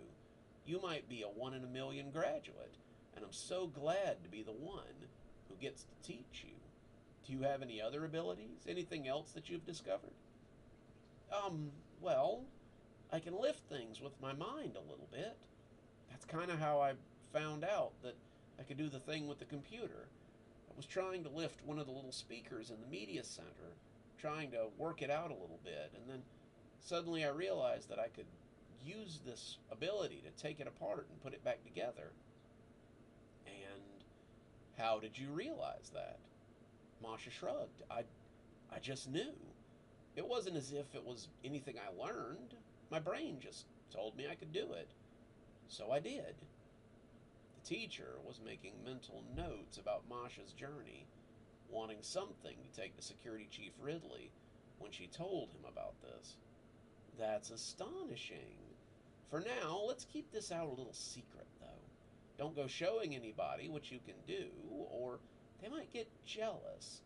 You might be a 1 in a million graduate, and I'm so glad to be the one who gets to teach you. Do you have any other abilities? Anything else that you've discovered? Well, I can lift things with my mind a little bit. That's kind of how I found out that I could do the thing with the computer. I was trying to lift one of the little speakers in the media center, trying to work it out a little bit, and then suddenly I realized that I could use this ability to take it apart and put it back together. And how did you realize that? Masha shrugged. I just knew. It wasn't as if it was anything I learned. My brain just told me I could do it. So I did. The teacher was making mental notes about Masha's journey, wanting something to take to Security Chief Ridley when she told him about this. That's astonishing. For now, let's keep this our little secret, though. Don't go showing anybody what you can do, or they might get jealous.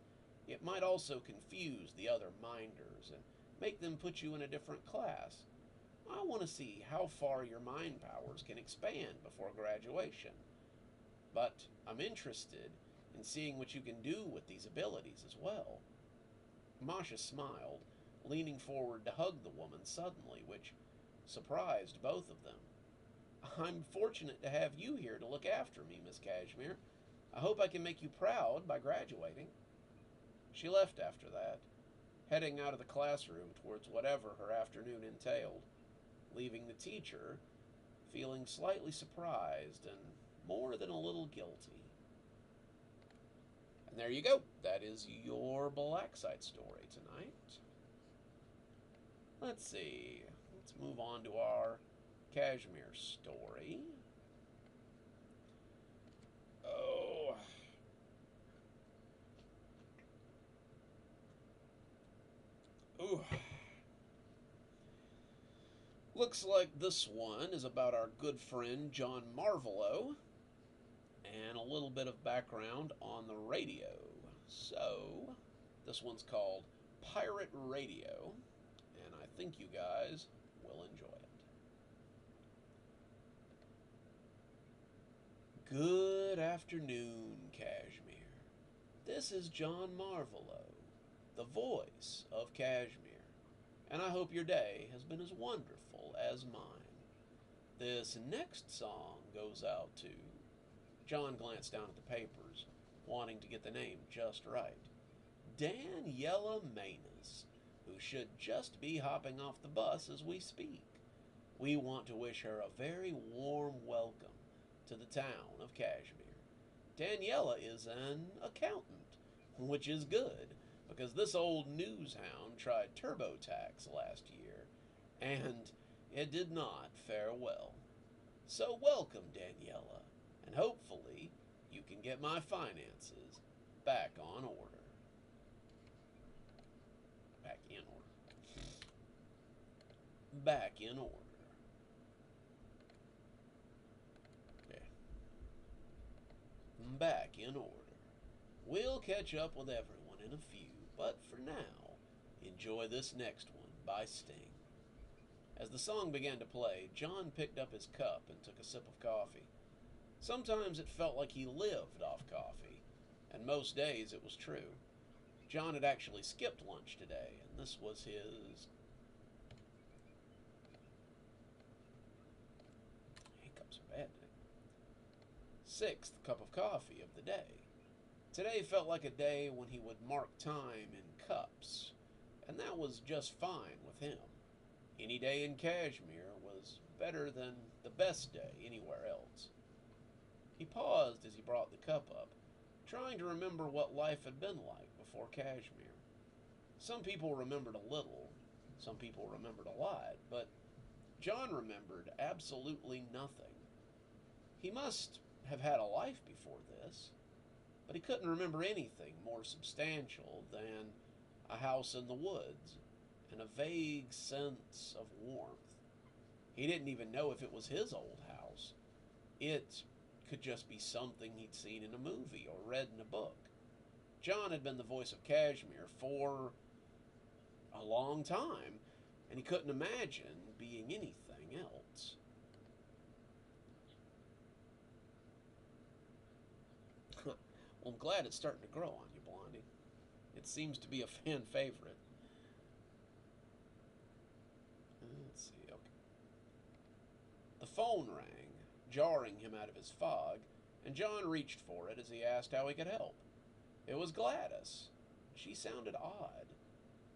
It might also confuse the other minders and make them put you in a different class. I want to see how far your mind powers can expand before graduation. But I'm interested in seeing what you can do with these abilities as well. Masha smiled, leaning forward to hug the woman suddenly, which surprised both of them. I'm fortunate to have you here to look after me, Miss Cashmere. I hope I can make you proud by graduating. She left after that, heading out of the classroom towards whatever her afternoon entailed, leaving the teacher feeling slightly surprised and more than a little guilty. And there you go. That is your Black Site story tonight. Let's see. Let's move on to our Cashmere story. Oh. Ooh. Looks like this one is about our good friend John Marvolo, and a little bit of background on the radio. So, this one's called Pirate Radio, and I think you guys will enjoy it. Good afternoon, Cashmere. This is John Marvolo, the voice of Cashmere, and I hope your day has been as wonderful as mine. This next song goes out to... John glanced down at the papers, wanting to get the name just right. Daniela Manus, who should just be hopping off the bus as we speak. We want to wish her a very warm welcome to the town of Cashmere. Daniela is an accountant, which is good, because this old news hound tried TurboTax last year, and it did not fare well. So welcome, Daniela, and hopefully you can get my finances back on order. Back in order. Back in order. Yeah. Back in order. We'll catch up with everyone in a few, but for now, enjoy this next one by Sting. As the song began to play, John picked up his cup and took a sip of coffee. Sometimes it felt like he lived off coffee, and most days it was true. John had actually skipped lunch today, and this was his hiccups are bad today. Sixth cup of coffee of the day. Today felt like a day when he would mark time in cups, and that was just fine with him. Any day in Kashmir was better than the best day anywhere else. He paused as he brought the cup up, trying to remember what life had been like before Kashmir. Some people remembered a little, some people remembered a lot, but John remembered absolutely nothing. He must have had a life before this, but he couldn't remember anything more substantial than a house in the woods and a vague sense of warmth. He didn't even know if it was his old house. It could just be something he'd seen in a movie or read in a book. John had been the voice of Kashmir for a long time, and he couldn't imagine being anything else. Well, I'm glad it's starting to grow on you, Blondie. It seems to be a fan favorite. Let's see, okay. The phone rang, jarring him out of his fog, and John reached for it as he asked how he could help. It was Gladys. She sounded odd.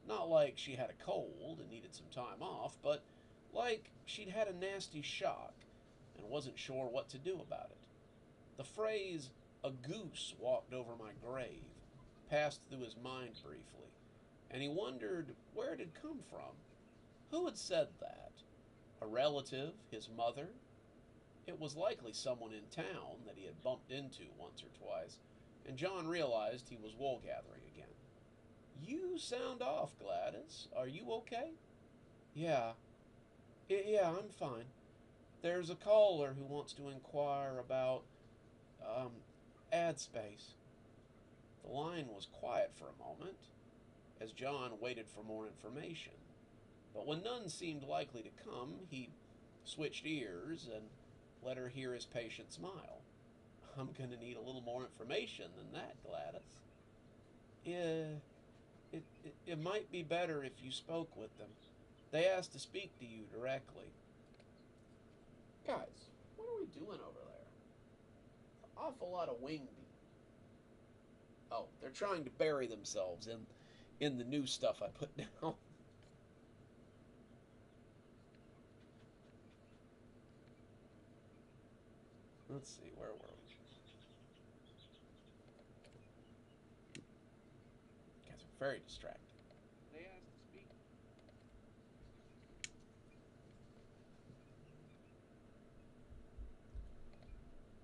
Not like she had a cold and needed some time off, but like she'd had a nasty shock and wasn't sure what to do about it. The phrase, "a goose walked over my grave," passed through his mind briefly, and he wondered where it had come from. Who had said that? A relative? His mother? It was likely someone in town that he had bumped into once or twice, and John realized he was wool gathering again. "You sound off, Gladys. Are you okay?" "Yeah. Yeah, I'm fine. There's a caller who wants to inquire about, ad space." The line was quiet for a moment, as John waited for more information. But when none seemed likely to come, he switched ears and let her hear his patient smile. "I'm going to need a little more information than that, Gladys." "Yeah, it might be better if you spoke with them. They asked to speak to you directly." Guys, what are we doing over there? An awful lot of wing beat. Oh, they're trying to bury themselves in the new stuff I put down. Let's see, where were we? Guys are very distracted. They asked to speak.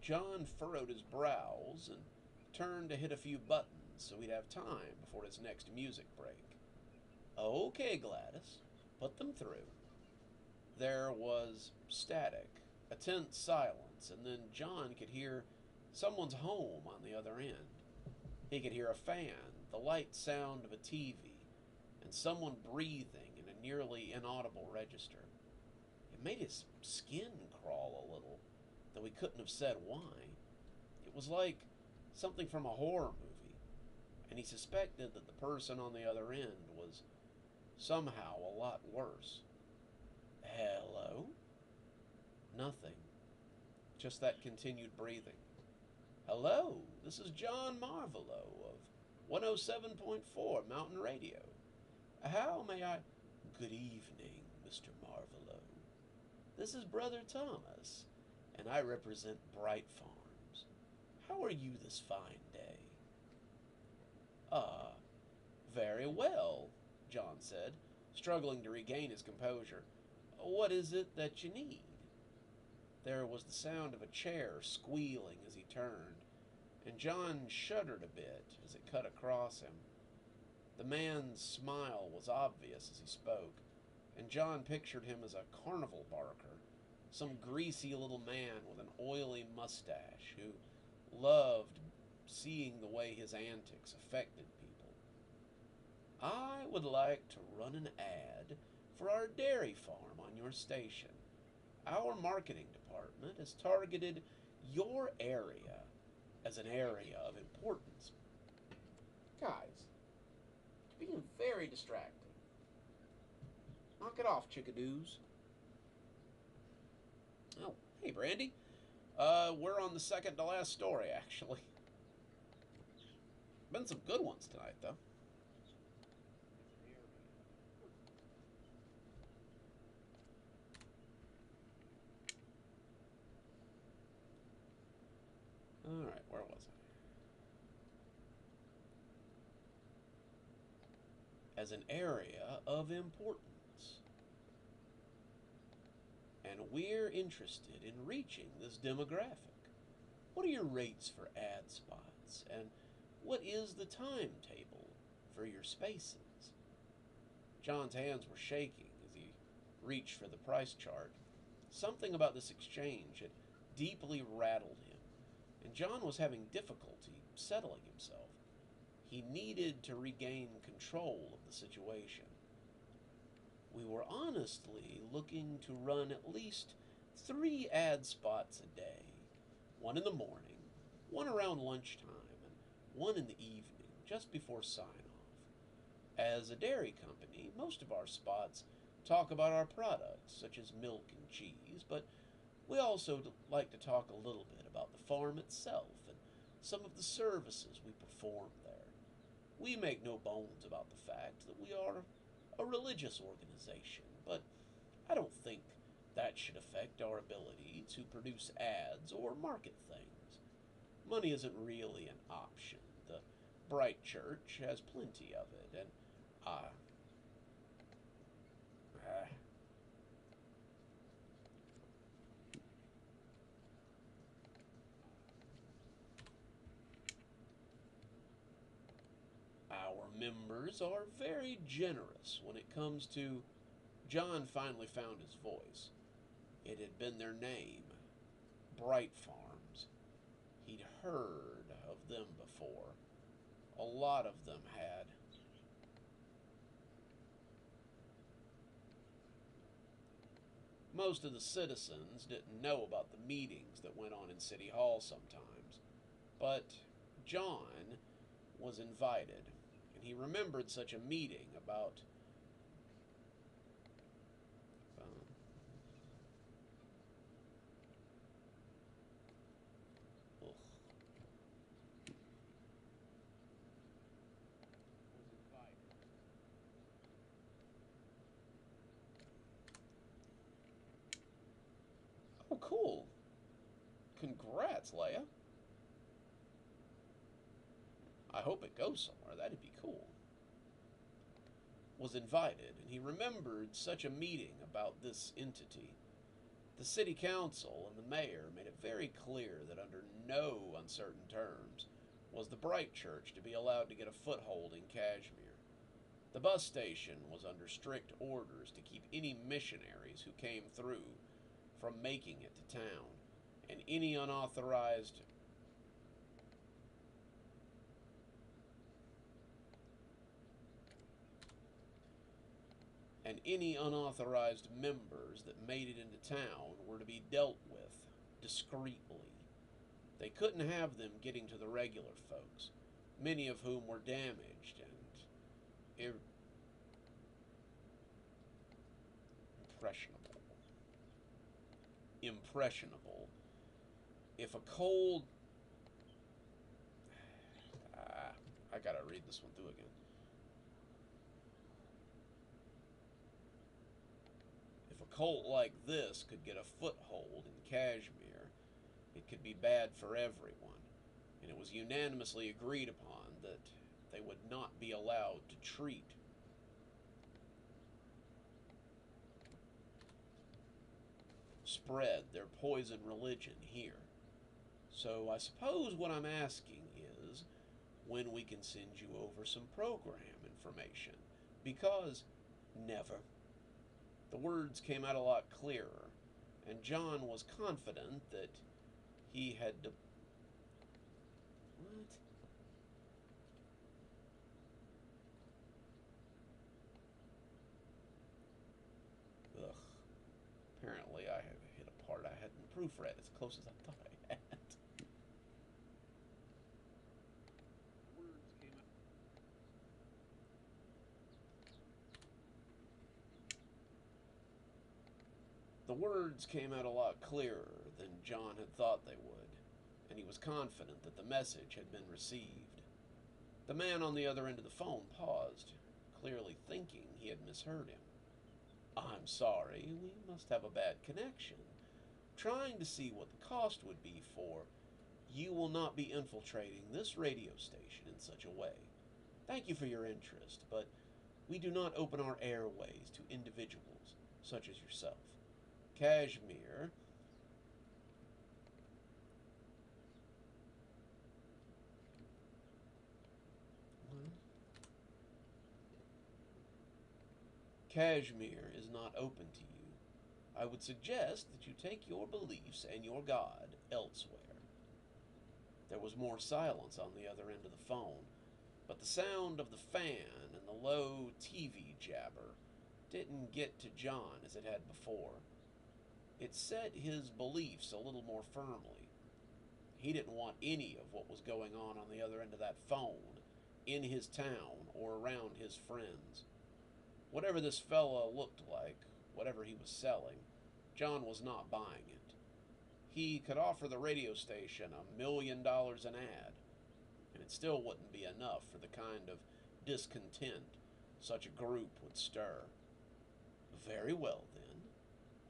John furrowed his brows and turned to hit a few buttons so he'd have time before his next music break. "Okay, Gladys, put them through." There was static, a tense silence, and then John could hear someone's home on the other end. He could hear a fan, the light sound of a TV, and someone breathing in a nearly inaudible register. It made his skin crawl a little, though he couldn't have said why. It was like something from a horror movie, and he suspected that the person on the other end was somehow a lot worse. "Hello?" Nothing. Just that continued breathing. "Hello, this is John Marvolo of 107.4 Mountain Radio. How may I—" "Good evening, Mr. Marvolo. This is Brother Thomas, and I represent Bright Farms. How are you this fine day?" "Ah, very well," John said, struggling to regain his composure. "What is it that you need?" There was the sound of a chair squealing as he turned, and John shuddered a bit as it cut across him. The man's smile was obvious as he spoke, and John pictured him as a carnival barker, some greasy little man with an oily mustache who loved seeing the way his antics affected people. "I would like to run an ad for our dairy farm on your station. Our marketing department has targeted your area, as an area of importance. Guys, being very distracting. Knock it off, chickadoos. Oh, hey, Brandy. We're on the second to last story, actually. Been some good ones tonight, though. Alright, where was I? As an area of importance. And we're interested in reaching this demographic. What are your rates for ad spots? And what is the timetable for your spaces? John's hands were shaking as he reached for the price chart. Something about this exchange had deeply rattled him, and John was having difficulty settling himself. He needed to regain control of the situation. We were honestly looking to run at least 3 ad spots a day. One in the morning, one around lunchtime, and one in the evening, just before sign-off. As a dairy company, most of our spots talk about our products, such as milk and cheese, but we also like to talk a little bit about the farm itself and some of the services we perform there. We make no bones about the fact that we are a religious organization, but I don't think that should affect our ability to produce ads or market things. Money isn't really an option. The Bright Church has plenty of it, and I... Our members are very generous when it comes to... John finally found his voice. It had been their name, Bright Farms. He'd heard of them before. A lot of them had. Most of the citizens didn't know about the meetings that went on in City Hall sometimes, but John was invited, and he remembered such a meeting about ugh, oh, cool. Congrats, Leia. I hope it goes somewhere. That'd be cool. Was invited, and he remembered such a meeting about this entity. The city council and the mayor made it very clear that under no uncertain terms was the Bright Church to be allowed to get a foothold in Kashmir. The bus station was under strict orders to keep any missionaries who came through from making it to town, and any unauthorized members that made it into town were to be dealt with discreetly. They couldn't have them getting to the regular folks, many of whom were damaged and impressionable. Impressionable. If a cold... I gotta read this one through again. If a cult like this could get a foothold in Kashmir, it could be bad for everyone, and it was unanimously agreed upon that they would not be allowed to spread their poison religion here. So I suppose what I'm asking is when we can send you over some program information, because never. The words came out a lot clearer, and John was confident that he had What? Ugh. Apparently I had hit a part I hadn't proofread as close as I thought I had. The words came out a lot clearer than John had thought they would, and he was confident that the message had been received. The man on the other end of the phone paused, clearly thinking he had misheard him. "I'm sorry, we must have a bad connection. Trying to see what the cost would be for... You will not be infiltrating this radio station in such a way. Thank you for your interest, but we do not open our airways to individuals such as yourself. Kashmir..." "Kashmir is not open to you. I would suggest that you take your beliefs and your God elsewhere." There was more silence on the other end of the phone, but the sound of the fan and the low TV jabber didn't get to John as it had before. It set his beliefs a little more firmly. He didn't want any of what was going on the other end of that phone, in his town, or around his friends. Whatever this fella looked like, whatever he was selling, John was not buying it. He could offer the radio station $1 million an ad, and it still wouldn't be enough for the kind of discontent such a group would stir. "Very well, then.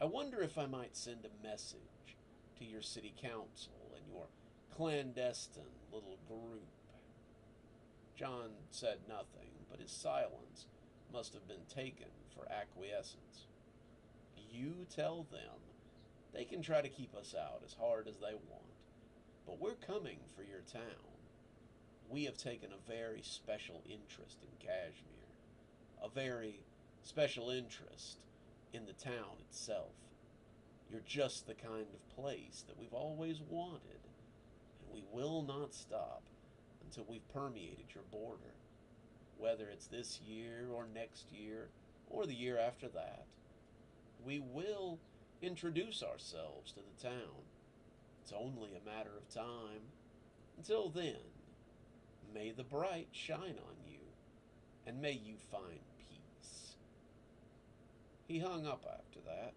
I wonder if I might send a message to your city council and your clandestine little group." John said nothing, but his silence must have been taken for acquiescence. "You tell them they can try to keep us out as hard as they want, but we're coming for your town. We have taken a very special interest in Kashmir, a very special interest in the town itself. You're just the kind of place that we've always wanted, and we will not stop until we've permeated your border, whether it's this year or next year or the year after that. We will introduce ourselves to the town. It's only a matter of time. Until then, may the bright shine on you, and may you find peace." He hung up after that,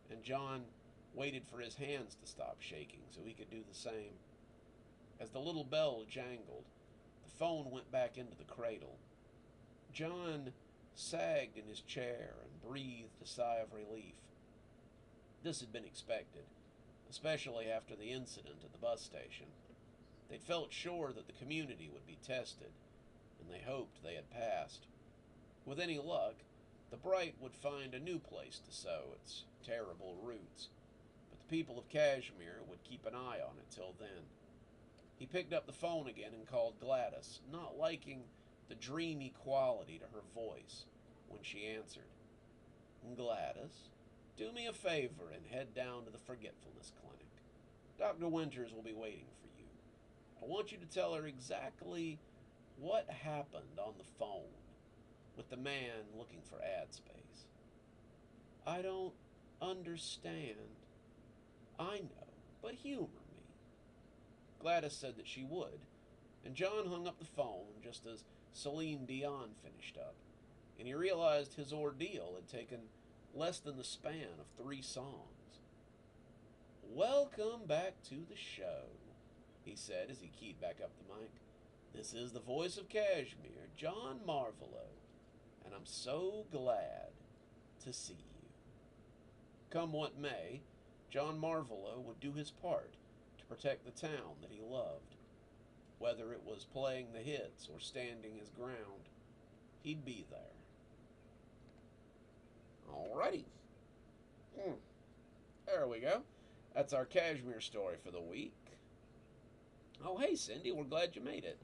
and John waited for his hands to stop shaking so he could do the same. As the little bell jangled, the phone went back into the cradle. John sagged in his chair and breathed a sigh of relief. This had been expected, especially after the incident at the bus station. They'd felt sure that the community would be tested, and they hoped they had passed. With any luck, the Bright would find a new place to sow its terrible roots, but the people of Kashmir would keep an eye on it till then. He picked up the phone again and called Gladys, not liking the dreamy quality to her voice when she answered. "Gladys, do me a favor and head down to the Forgetfulness Clinic. Dr. Winters will be waiting for you. I want you to tell her exactly what happened on the phone with the man looking for ad space." "I don't understand." "I know, but humor me." Gladys said that she would, and John hung up the phone just as Celine Dion finished up, and he realized his ordeal had taken less than the span of 3 songs. "Welcome back to the show," he said as he keyed back up the mic. "This is the voice of Kashmir, John Marvolo, and I'm so glad to see you." Come what may, John Marvolo would do his part to protect the town that he loved. Whether it was playing the hits or standing his ground, he'd be there. Alrighty. There we go. That's our Kashmir story for the week. Oh, hey, Cindy, we're glad you made it.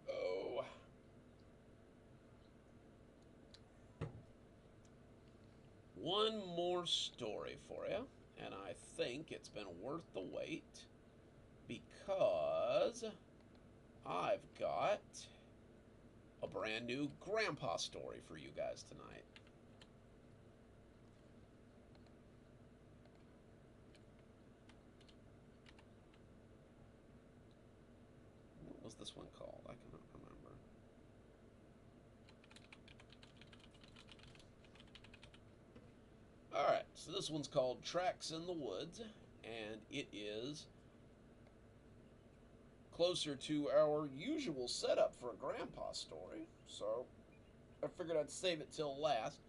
Oh. One more story for you, and I think it's been worth the wait because I've got a brand new grandpa story for you guys tonight. What was this one called? I cannot remember. Alright. this one's called Tracks in the Woods, and it is closer to our usual setup for a grandpa story. So I figured I'd save it till last,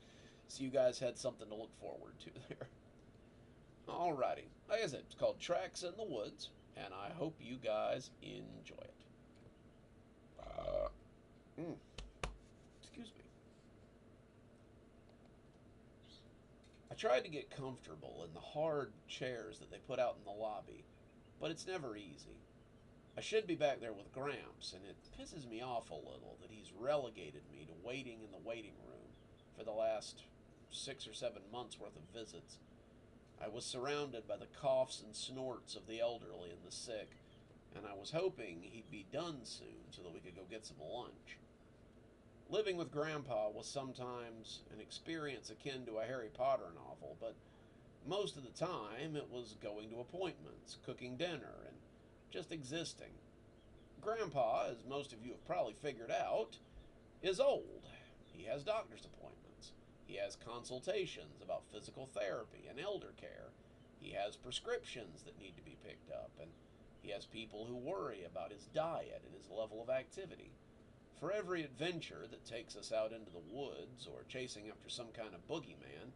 so you guys had something to look forward to there. Alrighty, like I said, it's called Tracks in the Woods, and I hope you guys enjoy it. Excuse me. I tried to get comfortable in the hard chairs that they put out in the lobby, but it's never easy. I should be back there with Gramps, and it pisses me off a little that he's relegated me to waiting in the waiting room for the last 6 or 7 months worth of visits. I was surrounded by the coughs and snorts of the elderly and the sick, and I was hoping he'd be done soon so that we could go get some lunch. Living with Grandpa was sometimes an experience akin to a Harry Potter novel, but most of the time it was going to appointments, cooking dinner, and just existing. Grandpa, as most of you have probably figured out, is old. He has doctor's appointments. He has consultations about physical therapy and elder care. He has prescriptions that need to be picked up, and he has people who worry about his diet and his level of activity. For every adventure that takes us out into the woods or chasing after some kind of boogeyman,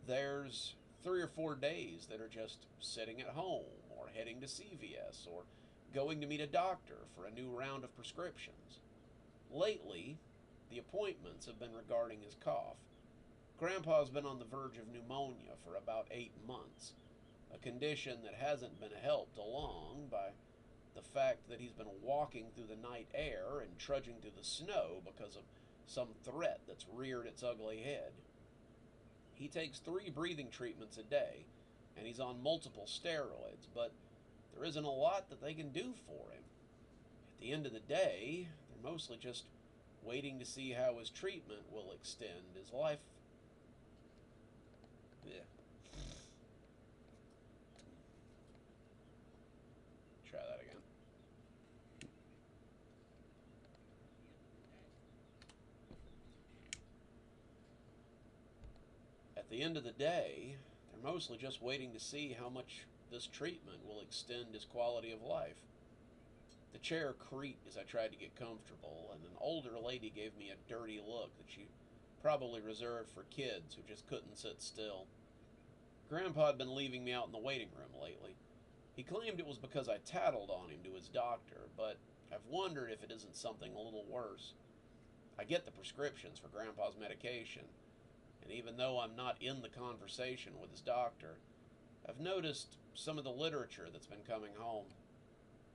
there's 3 or 4 days that are just sitting at home or heading to CVS or going to meet a doctor for a new round of prescriptions. Lately, the appointments have been regarding his cough. Grandpa's been on the verge of pneumonia for about 8 months, a condition that hasn't been helped along by the fact that he's been walking through the night air and trudging through the snow because of some threat that's reared its ugly head. He takes 3 breathing treatments a day, and he's on multiple steroids, but there isn't a lot that they can do for him. At the end of the day, they're mostly just waiting to see how his treatment will extend his life. Yeah. Try that again. At the end of the day, they're mostly just waiting to see how much this treatment will extend his quality of life. The chair creaked as I tried to get comfortable, and an older lady gave me a dirty look that she probably reserved for kids who just couldn't sit still. Grandpa had been leaving me out in the waiting room lately. He claimed it was because I tattled on him to his doctor, but I've wondered if it isn't something a little worse. I get the prescriptions for Grandpa's medication, and even though I'm not in the conversation with his doctor, I've noticed some of the literature that's been coming home.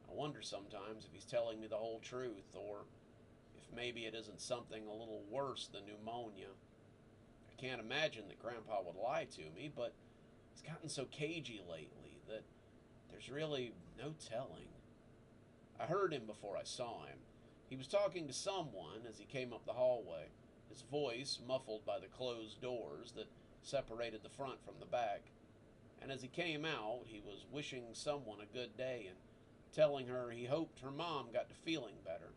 I wonder sometimes if he's telling me the whole truth, or if maybe it isn't something a little worse than pneumonia. I can't imagine that Grandpa would lie to me, but he's gotten so cagey lately that there's really no telling. I heard him before I saw him. He was talking to someone as he came up the hallway, his voice muffled by the closed doors that separated the front from the back. And as he came out, he was wishing someone a good day and telling her he hoped her mom got to feeling better.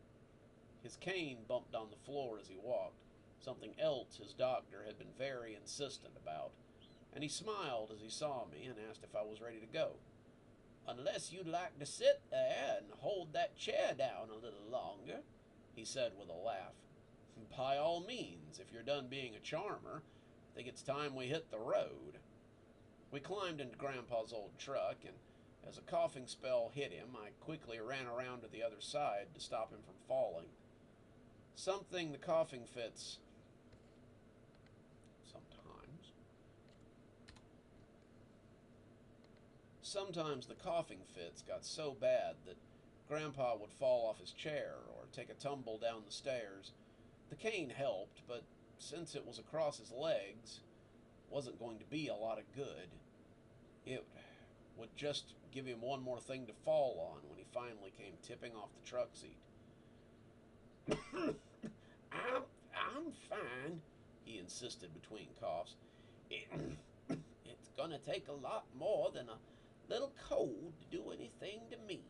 His cane bumped on the floor as he walked, something else his doctor had been very insistent about, and he smiled as he saw me and asked if I was ready to go. "Unless you'd like to sit there and hold that chair down a little longer," he said with a laugh. "By all means, if you're done being a charmer, I think it's time we hit the road." We climbed into Grandpa's old truck, and as a coughing spell hit him, I quickly ran around to the other side to stop him from falling. Sometimes the coughing fits got so bad that Grandpa would fall off his chair or take a tumble down the stairs. The cane helped, but since it was across his legs, wasn't going to be a lot of good. It would just give him one more thing to fall on when he finally came tipping off the truck seat. I'm fine," he insisted between coughs. It's gonna take a lot more than a little cold to do anything to me."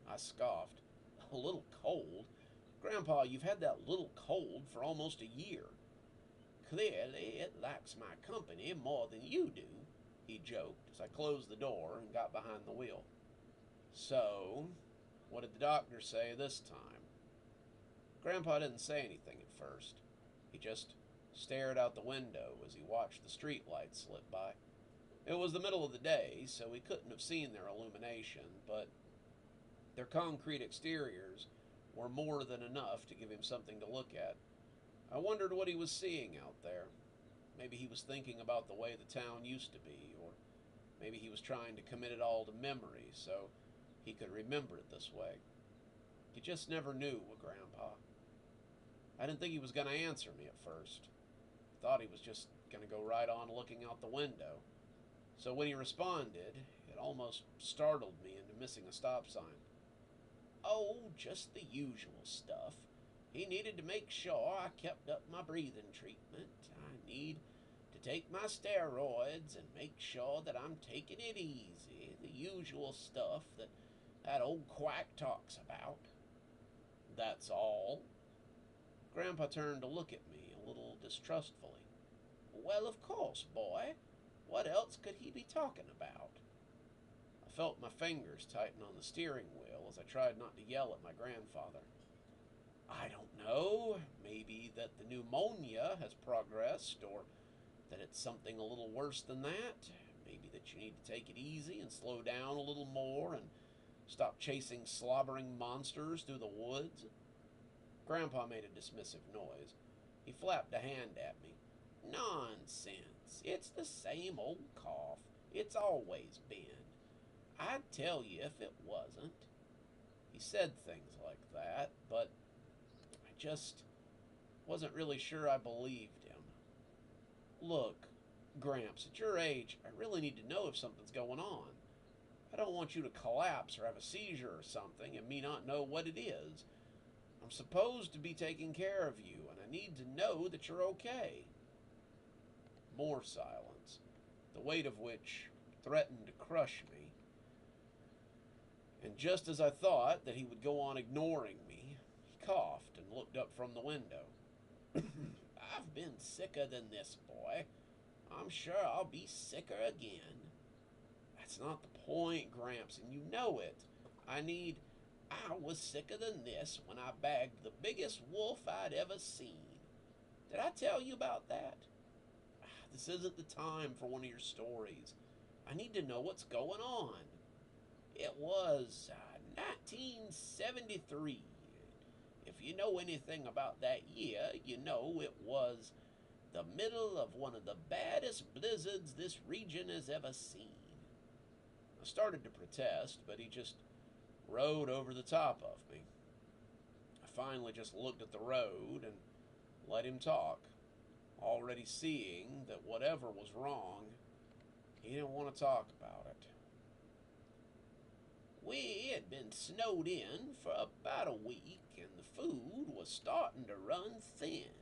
I scoffed. "A little cold? Grandpa, you've had that little cold for almost a year." Clearly, it likes my company more than you do, he joked as I closed the door and got behind the wheel. So, what did the doctor say this time? Grandpa didn't say anything at first. He just stared out the window as he watched the street lights slip by. It was the middle of the day, so he couldn't have seen their illumination, but their concrete exteriors were more than enough to give him something to look at. I wondered what he was seeing out there. Maybe he was thinking about the way the town used to be, or maybe he was trying to commit it all to memory so he could remember it this way. You just never knew with Grandpa. I didn't think he was going to answer me at first. I thought he was just going to go right on looking out the window. So when he responded, it almost startled me into missing a stop sign. Oh, just the usual stuff. He needed to make sure I kept up my breathing treatment. I need to take my steroids and make sure that I'm taking it easy. The usual stuff that old quack talks about. That's all. Grandpa turned to look at me a little distrustfully. Well, of course, boy. What else could he be talking about? I felt my fingers tighten on the steering wheel as I tried not to yell at my grandfather. I don't know. Maybe that the pneumonia has progressed, or that it's something a little worse than that. Maybe that you need to take it easy and slow down a little more and stop chasing slobbering monsters through the woods. Grandpa made a dismissive noise. He flapped a hand at me. Nonsense. It's the same old cough. It's always been. I'd tell you if it wasn't. He said things like that, but I just wasn't really sure I believed him. Look, Gramps, at your age, I really need to know if something's going on. I don't want you to collapse or have a seizure or something and me not know what it is. I'm supposed to be taking care of you, and I need to know that you're okay. More silence, the weight of which threatened to crush me. And just as I thought that he would go on ignoring me, he coughed and looked up from the window. I've been sicker than this, boy. I'm sure I'll be sicker again. That's not the point, Gramps, and you know it. I was sicker than this when I bagged the biggest wolf I'd ever seen. Did I tell you about that? This isn't the time for one of your stories. I need to know what's going on. It was 1973. If you know anything about that year, you know it was the middle of one of the baddest blizzards this region has ever seen. I started to protest, but he just rode over the top of me. I finally just looked at the road and let him talk, already seeing that whatever was wrong, he didn't want to talk about it. We had been snowed in for about a week, and the food was starting to run thin.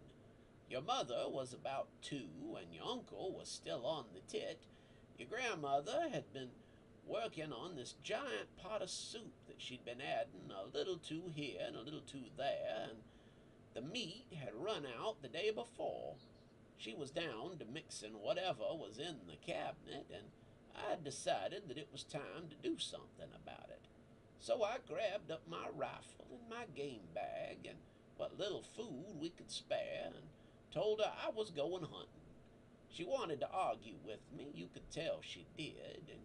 Your mother was about 2, and your uncle was still on the tit. Your grandmother had been working on this giant pot of soup that she'd been adding a little to here and a little to there, and the meat had run out the day before. She was down to mixing whatever was in the cabinet, and I decided that it was time to do something about it. So I grabbed up my rifle and my game bag and what little food we could spare and told her I was going hunting. She wanted to argue with me, you could tell she did, and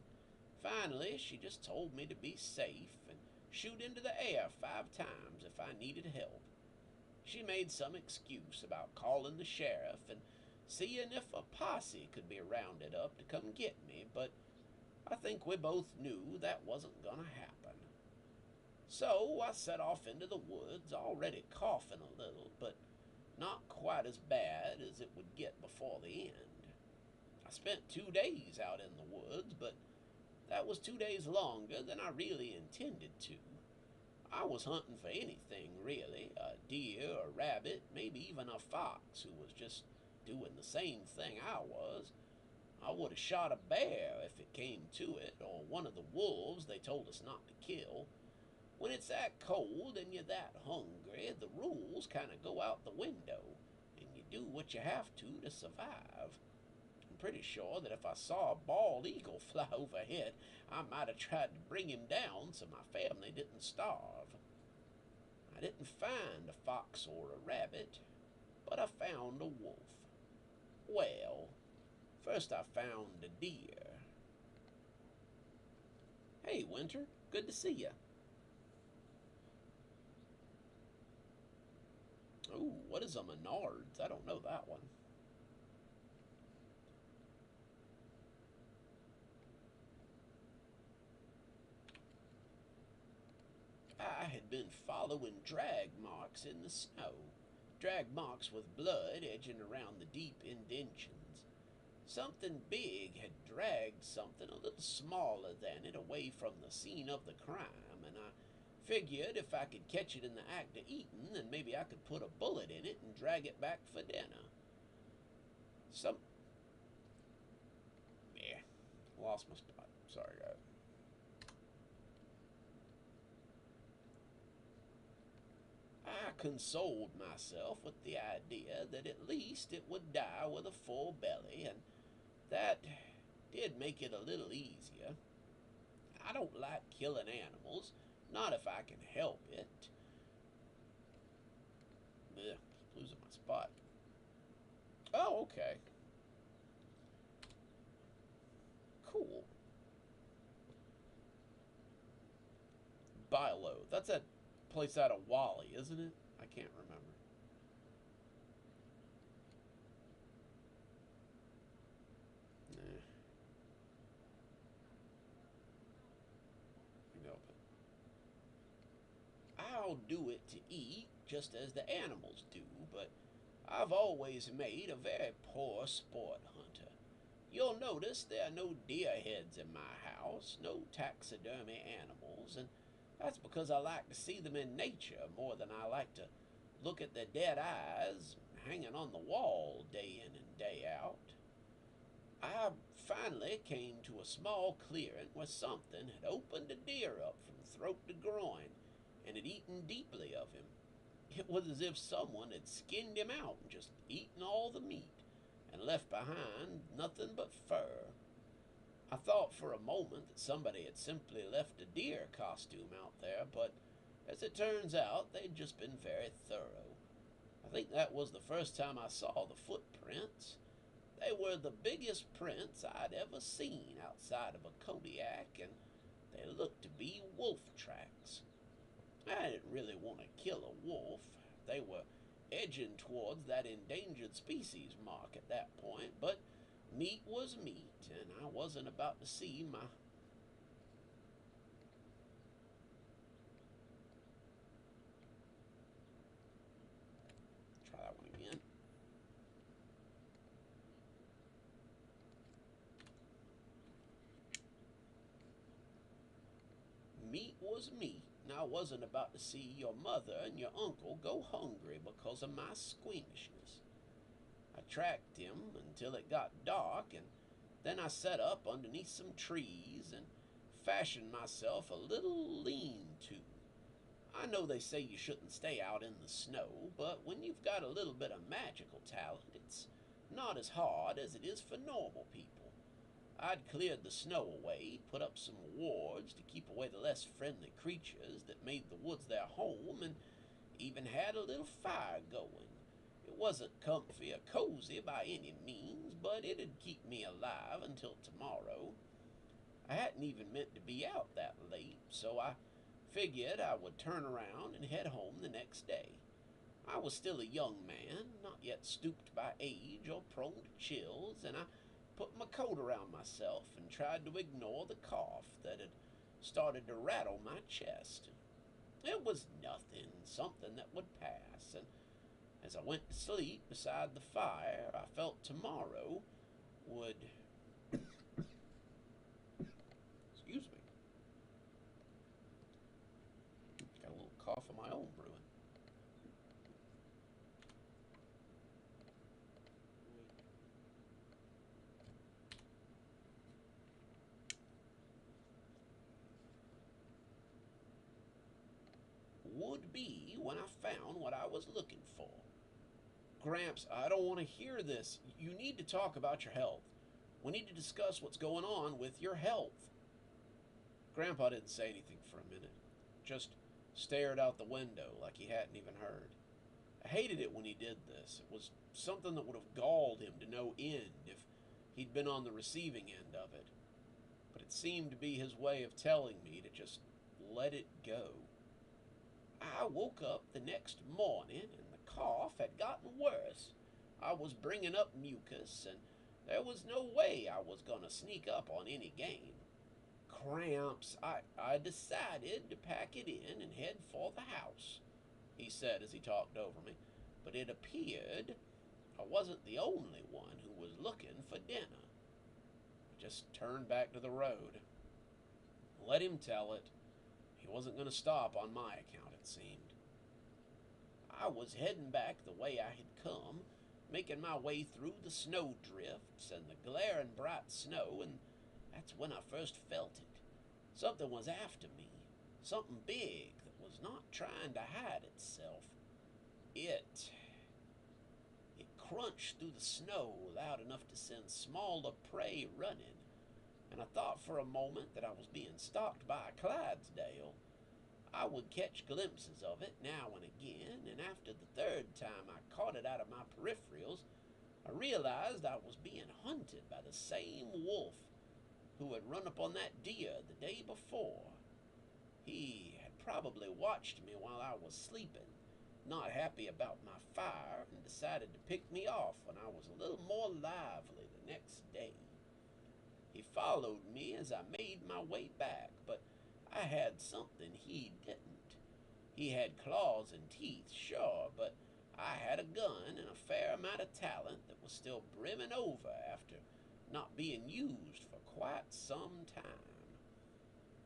finally she just told me to be safe and shoot into the air 5 times if I needed help. She made some excuse about calling the sheriff and seeing if a posse could be rounded up to come get me, but I think we both knew that wasn't gonna happen. So I set off into the woods, already coughing a little, but not quite as bad as it would get before the end. I spent 2 days out in the woods, but that was 2 days longer than I really intended to. I was hunting for anything, really, a deer, a rabbit, maybe even a fox who was just doing the same thing I was. I would have shot a bear if it came to it, or one of the wolves they told us not to kill. When it's that cold and you're that hungry, the rules kind of go out the window, and you do what you have to survive. I'm pretty sure that if I saw a bald eagle fly overhead, I might have tried to bring him down so my family didn't starve. I didn't find a fox or a rabbit, but I found a wolf. Well, first I found a deer. Hey, Winter, good to see you. Ooh, what is a Menards? I don't know that one. I had been following drag marks in the snow. Drag marks with blood edging around the deep indentions. Something big had dragged something a little smaller than it away from the scene of the crime, and I figured if I could catch it in the act of eating, then maybe I could put a bullet in it and drag it back for dinner. Yeah, lost my spot. Sorry, guys. I consoled myself with the idea that at least it would die with a full belly, and that did make it a little easier. I don't like killing animals, not if I can help it. Ugh, losing my spot. Oh, okay. Cool. Bilo. That's that place out of Wally, isn't it? I can't remember. Nah. Nope. I'll do it to eat, just as the animals do, but I've always made a very poor sport hunter. You'll notice there are no deer heads in my house, no taxidermy animals, and that's because I like to see them in nature more than I like to look at their dead eyes hanging on the wall day in and day out. I finally came to a small clearing where something had opened a deer up from throat to groin and had eaten deeply of him. It was as if someone had skinned him out and just eaten all the meat and left behind nothing but fur. I thought for a moment that somebody had simply left a deer costume out there, but as it turns out, they'd just been very thorough. I think that was the first time I saw the footprints. They were the biggest prints I'd ever seen outside of a Kodiak, and they looked to be wolf tracks. I didn't really want to kill a wolf. They were edging towards that endangered species mark at that point, but meat was meat, and I wasn't about to see my... Try that one again. Meat was meat, and I wasn't about to see your mother and your uncle go hungry because of my squeamishness. I tracked him until it got dark, and then I set up underneath some trees and fashioned myself a little lean-to. I know they say you shouldn't stay out in the snow, but when you've got a little bit of magical talent, it's not as hard as it is for normal people. I'd cleared the snow away, put up some wards to keep away the less friendly creatures that made the woods their home, and even had a little fire going. It wasn't comfy or cozy by any means, but it'd keep me alive until tomorrow. I hadn't even meant to be out that late, so I figured I would turn around and head home the next day. I was still a young man, not yet stooped by age or prone to chills, and I put my coat around myself and tried to ignore the cough that had started to rattle my chest. It was nothing, something that would pass, and as I went to sleep beside the fire, I felt tomorrow would... Excuse me. Got a little cough of my own brewing. Would be when I found what I was looking for. Gramps, I don't want to hear this. You need to talk about your health. We need to discuss what's going on with your health. Grandpa didn't say anything for a minute, just stared out the window like he hadn't even heard. I hated it when he did this. It was something that would have galled him to no end if he'd been on the receiving end of it. But it seemed to be his way of telling me to just let it go. I woke up the next morning and the cough had gotten worse. I was bringing up mucus, and there was no way I was going to sneak up on any game. Cramps, I decided to pack it in and head for the house, he said as he talked over me, but it appeared I wasn't the only one who was looking for dinner. I just turned back to the road. Let him tell it. He wasn't going to stop on my account, it seemed. I was heading back the way I had come, making my way through the snow drifts and the glaring bright snow, and that's when I first felt it. Something was after me, something big that was not trying to hide itself. It crunched through the snow loud enough to send smaller prey running, and I thought for a moment that I was being stalked by a Clydesdale. I would catch glimpses of it now and again, and after the third time I caught it out of my peripherals, I realized I was being hunted by the same wolf who had run upon that deer the day before. He had probably watched me while I was sleeping, not happy about my fire, and decided to pick me off when I was a little more lively the next day. He followed me as I made my way back, but I had something he didn't. He had claws and teeth, sure, but I had a gun and a fair amount of talent that was still brimming over after not being used for quite some time.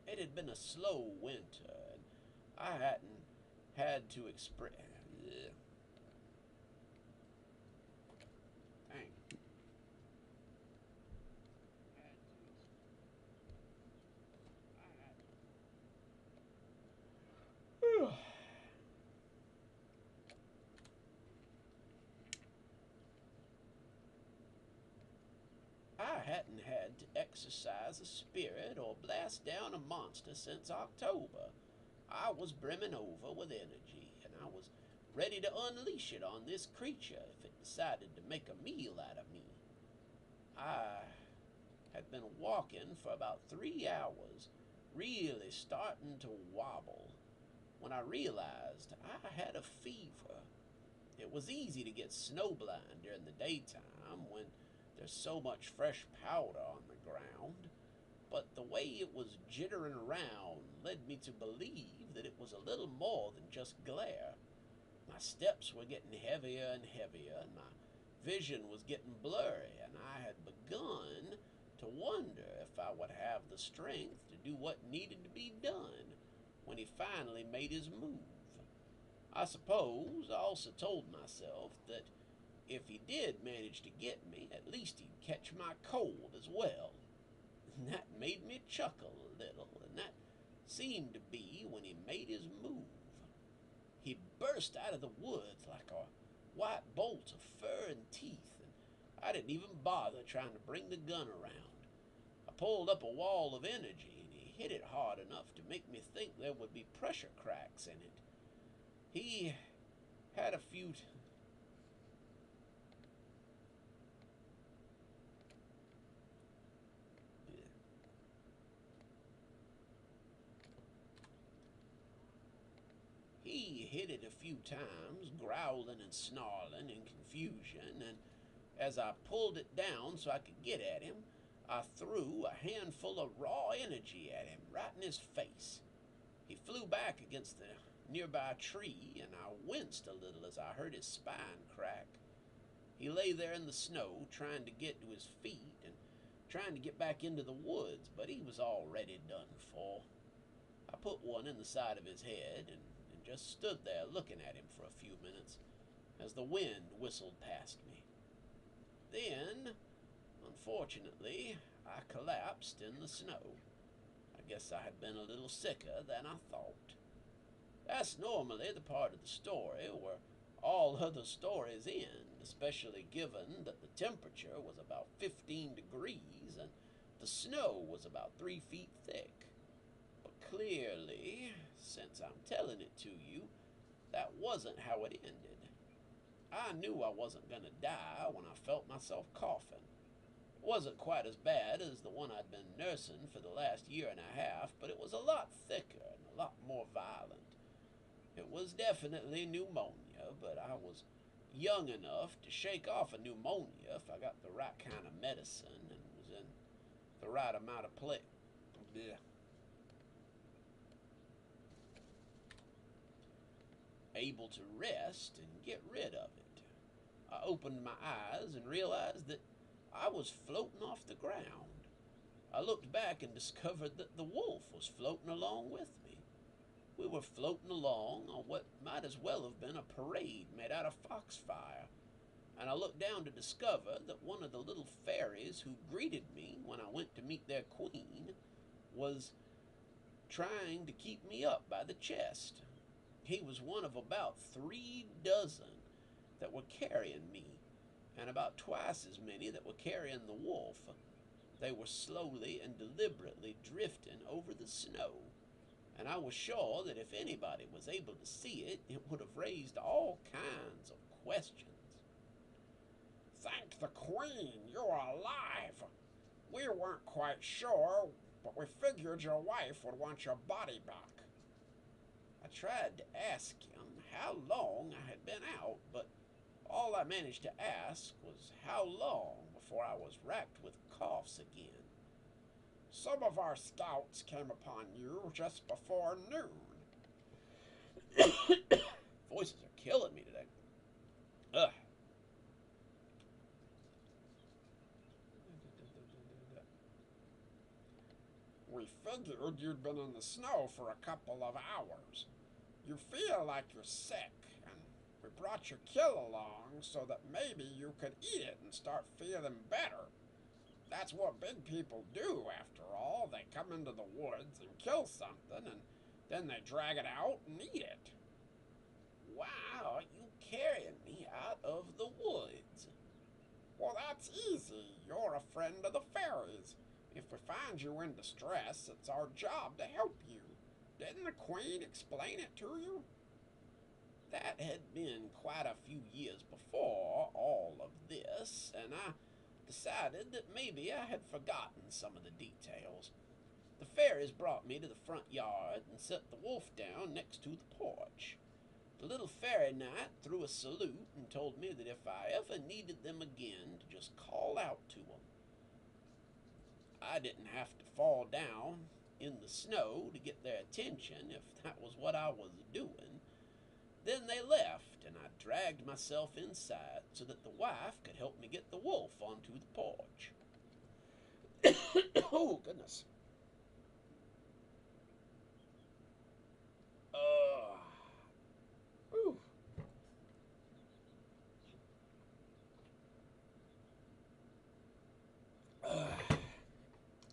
It had been a slow winter, and I hadn't had to express. Dang. I hadn't had to exercise a spirit or blast down a monster since October. I was brimming over with energy, and I was ready to unleash it on this creature if it decided to make a meal out of me. I had been walking for about 3 hours, really starting to wobble, when I realized I had a fever. It was easy to get snowblind during the daytime when there's so much fresh powder on the ground, but the way it was jittering around led me to believe that it was a little more than just glare. My steps were getting heavier and heavier, and my vision was getting blurry, and I had begun to wonder if I would have the strength to do what needed to be done when he finally made his move. I suppose I also told myself that if he did manage to get me, at least he'd catch my cold as well. And that made me chuckle a little, and that seemed to be when he made his move. He burst out of the woods like a white bolt of fur and teeth, and I didn't even bother trying to bring the gun around. I pulled up a wall of energy, and he hit it hard enough to make me think there would be pressure cracks in it. He had a few He hit it a few times, growling and snarling in confusion, and as I pulled it down so I could get at him, I threw a handful of raw energy at him right in his face. He flew back against the nearby tree, and I winced a little as I heard his spine crack. He lay there in the snow, trying to get to his feet and trying to get back into the woods, but he was already done for. I put one in the side of his head and just stood there looking at him for a few minutes as the wind whistled past me. Then, unfortunately, I collapsed in the snow. I guess I had been a little sicker than I thought. That's normally the part of the story where all other stories end, especially given that the temperature was about 15 degrees and the snow was about 3 feet thick. But clearly, since I'm telling it to you, that wasn't how it ended. I knew I wasn't going to die when I felt myself coughing. It wasn't quite as bad as the one I'd been nursing for the last year and a half, but it was a lot thicker and a lot more violent. It was definitely pneumonia, but I was young enough to shake off a pneumonia if I got the right kind of medicine and was in the right amount of play. Yeah. Able to rest and get rid of it. I opened my eyes and realized that I was floating off the ground. I looked back and discovered that the wolf was floating along with me. We were floating along on what might as well have been a parade made out of foxfire, and I looked down to discover that one of the little fairies who greeted me when I went to meet their queen was trying to keep me up by the chest. He was one of about 3 dozen that were carrying me, and about twice as many that were carrying the wolf. They were slowly and deliberately drifting over the snow, and I was sure that if anybody was able to see it, it would have raised all kinds of questions. Thank the Queen, you're alive. We weren't quite sure, but we figured your wife would want your body back. I tried to ask him how long I had been out, but all I managed to ask was how long before I was racked with coughs again. Some of our scouts came upon you just before noon. Voices are killing me today. Ugh. We figured you'd been in the snow for a couple of hours. You feel like you're sick, and we brought your kill along so that maybe you could eat it and start feeling better. That's what big people do, after all. They come into the woods and kill something, and then they drag it out and eat it. Wow, you carrying me out of the woods. Well, that's easy. You're a friend of the fairies. If we find you in distress, it's our job to help you. Didn't the Queen explain it to you? That had been quite a few years before all of this, and I decided that maybe I had forgotten some of the details. The fairies brought me to the front yard and set the wolf down next to the porch. The little fairy knight threw a salute and told me that if I ever needed them again, to just call out to them. I didn't have to fall down in the snow to get their attention if that was what I was doing. Then they left, and I dragged myself inside so that the wife could help me get the wolf onto the porch. Oh, goodness. Whew.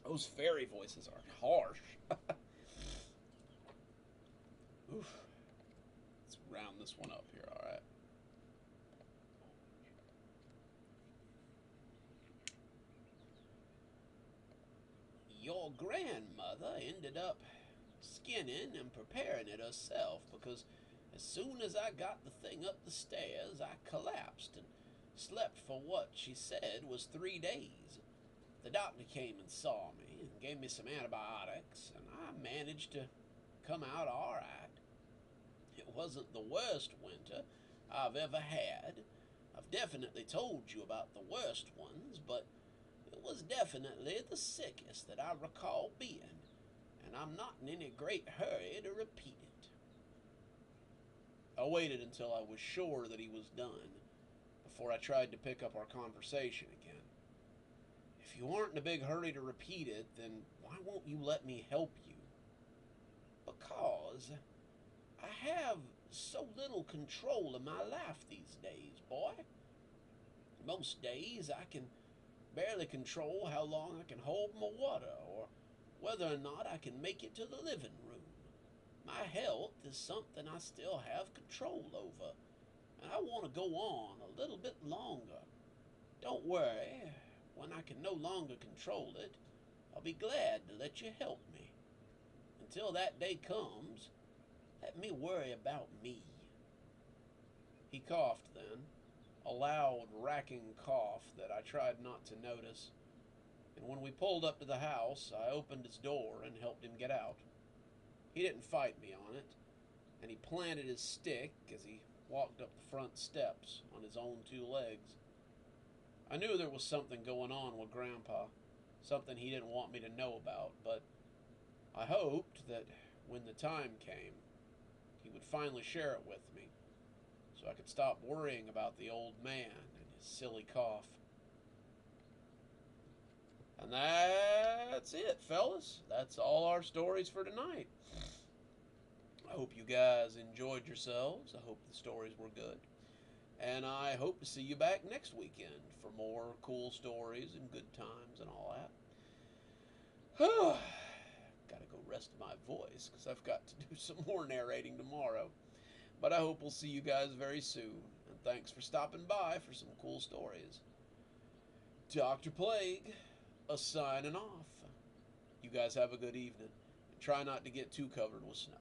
Those fairy voices are harsh. Oof. Let's round this one up here, alright? Your grandmother ended up skinning and preparing it herself because as soon as I got the thing up the stairs, I collapsed and slept for what she said was 3 days. The doctor came and saw me and gave me some antibiotics, and I managed to come out all right. It wasn't the worst winter I've ever had. I've definitely told you about the worst ones, but it was definitely the sickest that I recall being, and I'm not in any great hurry to repeat it. I waited until I was sure that he was done before I tried to pick up our conversation again. If you aren't in a big hurry to repeat it, then why won't you let me help you? Because I have so little control of my life these days, boy. Most days I can barely control how long I can hold my water or whether or not I can make it to the living room. My health is something I still have control over, and I want to go on a little bit longer. Don't worry, when I can no longer control it, I'll be glad to let you help me. Until that day comes, let me worry about me." He coughed then, a loud, racking cough that I tried not to notice, and when we pulled up to the house, I opened his door and helped him get out. He didn't fight me on it, and he planted his stick as he walked up the front steps on his own two legs. I knew there was something going on with Grandpa, something he didn't want me to know about, but I hoped that when the time came, he would finally share it with me, so I could stop worrying about the old man and his silly cough. And that's it, fellas. That's all our stories for tonight. I hope you guys enjoyed yourselves. I hope the stories were good. And I hope to see you back next weekend for more cool stories and good times and all that. Gotta go rest my voice because I've got to do some more narrating tomorrow. But I hope we'll see you guys very soon. And thanks for stopping by for some cool stories. Dr. Plague, signing off. You guys have a good evening. And try not to get too covered with snow.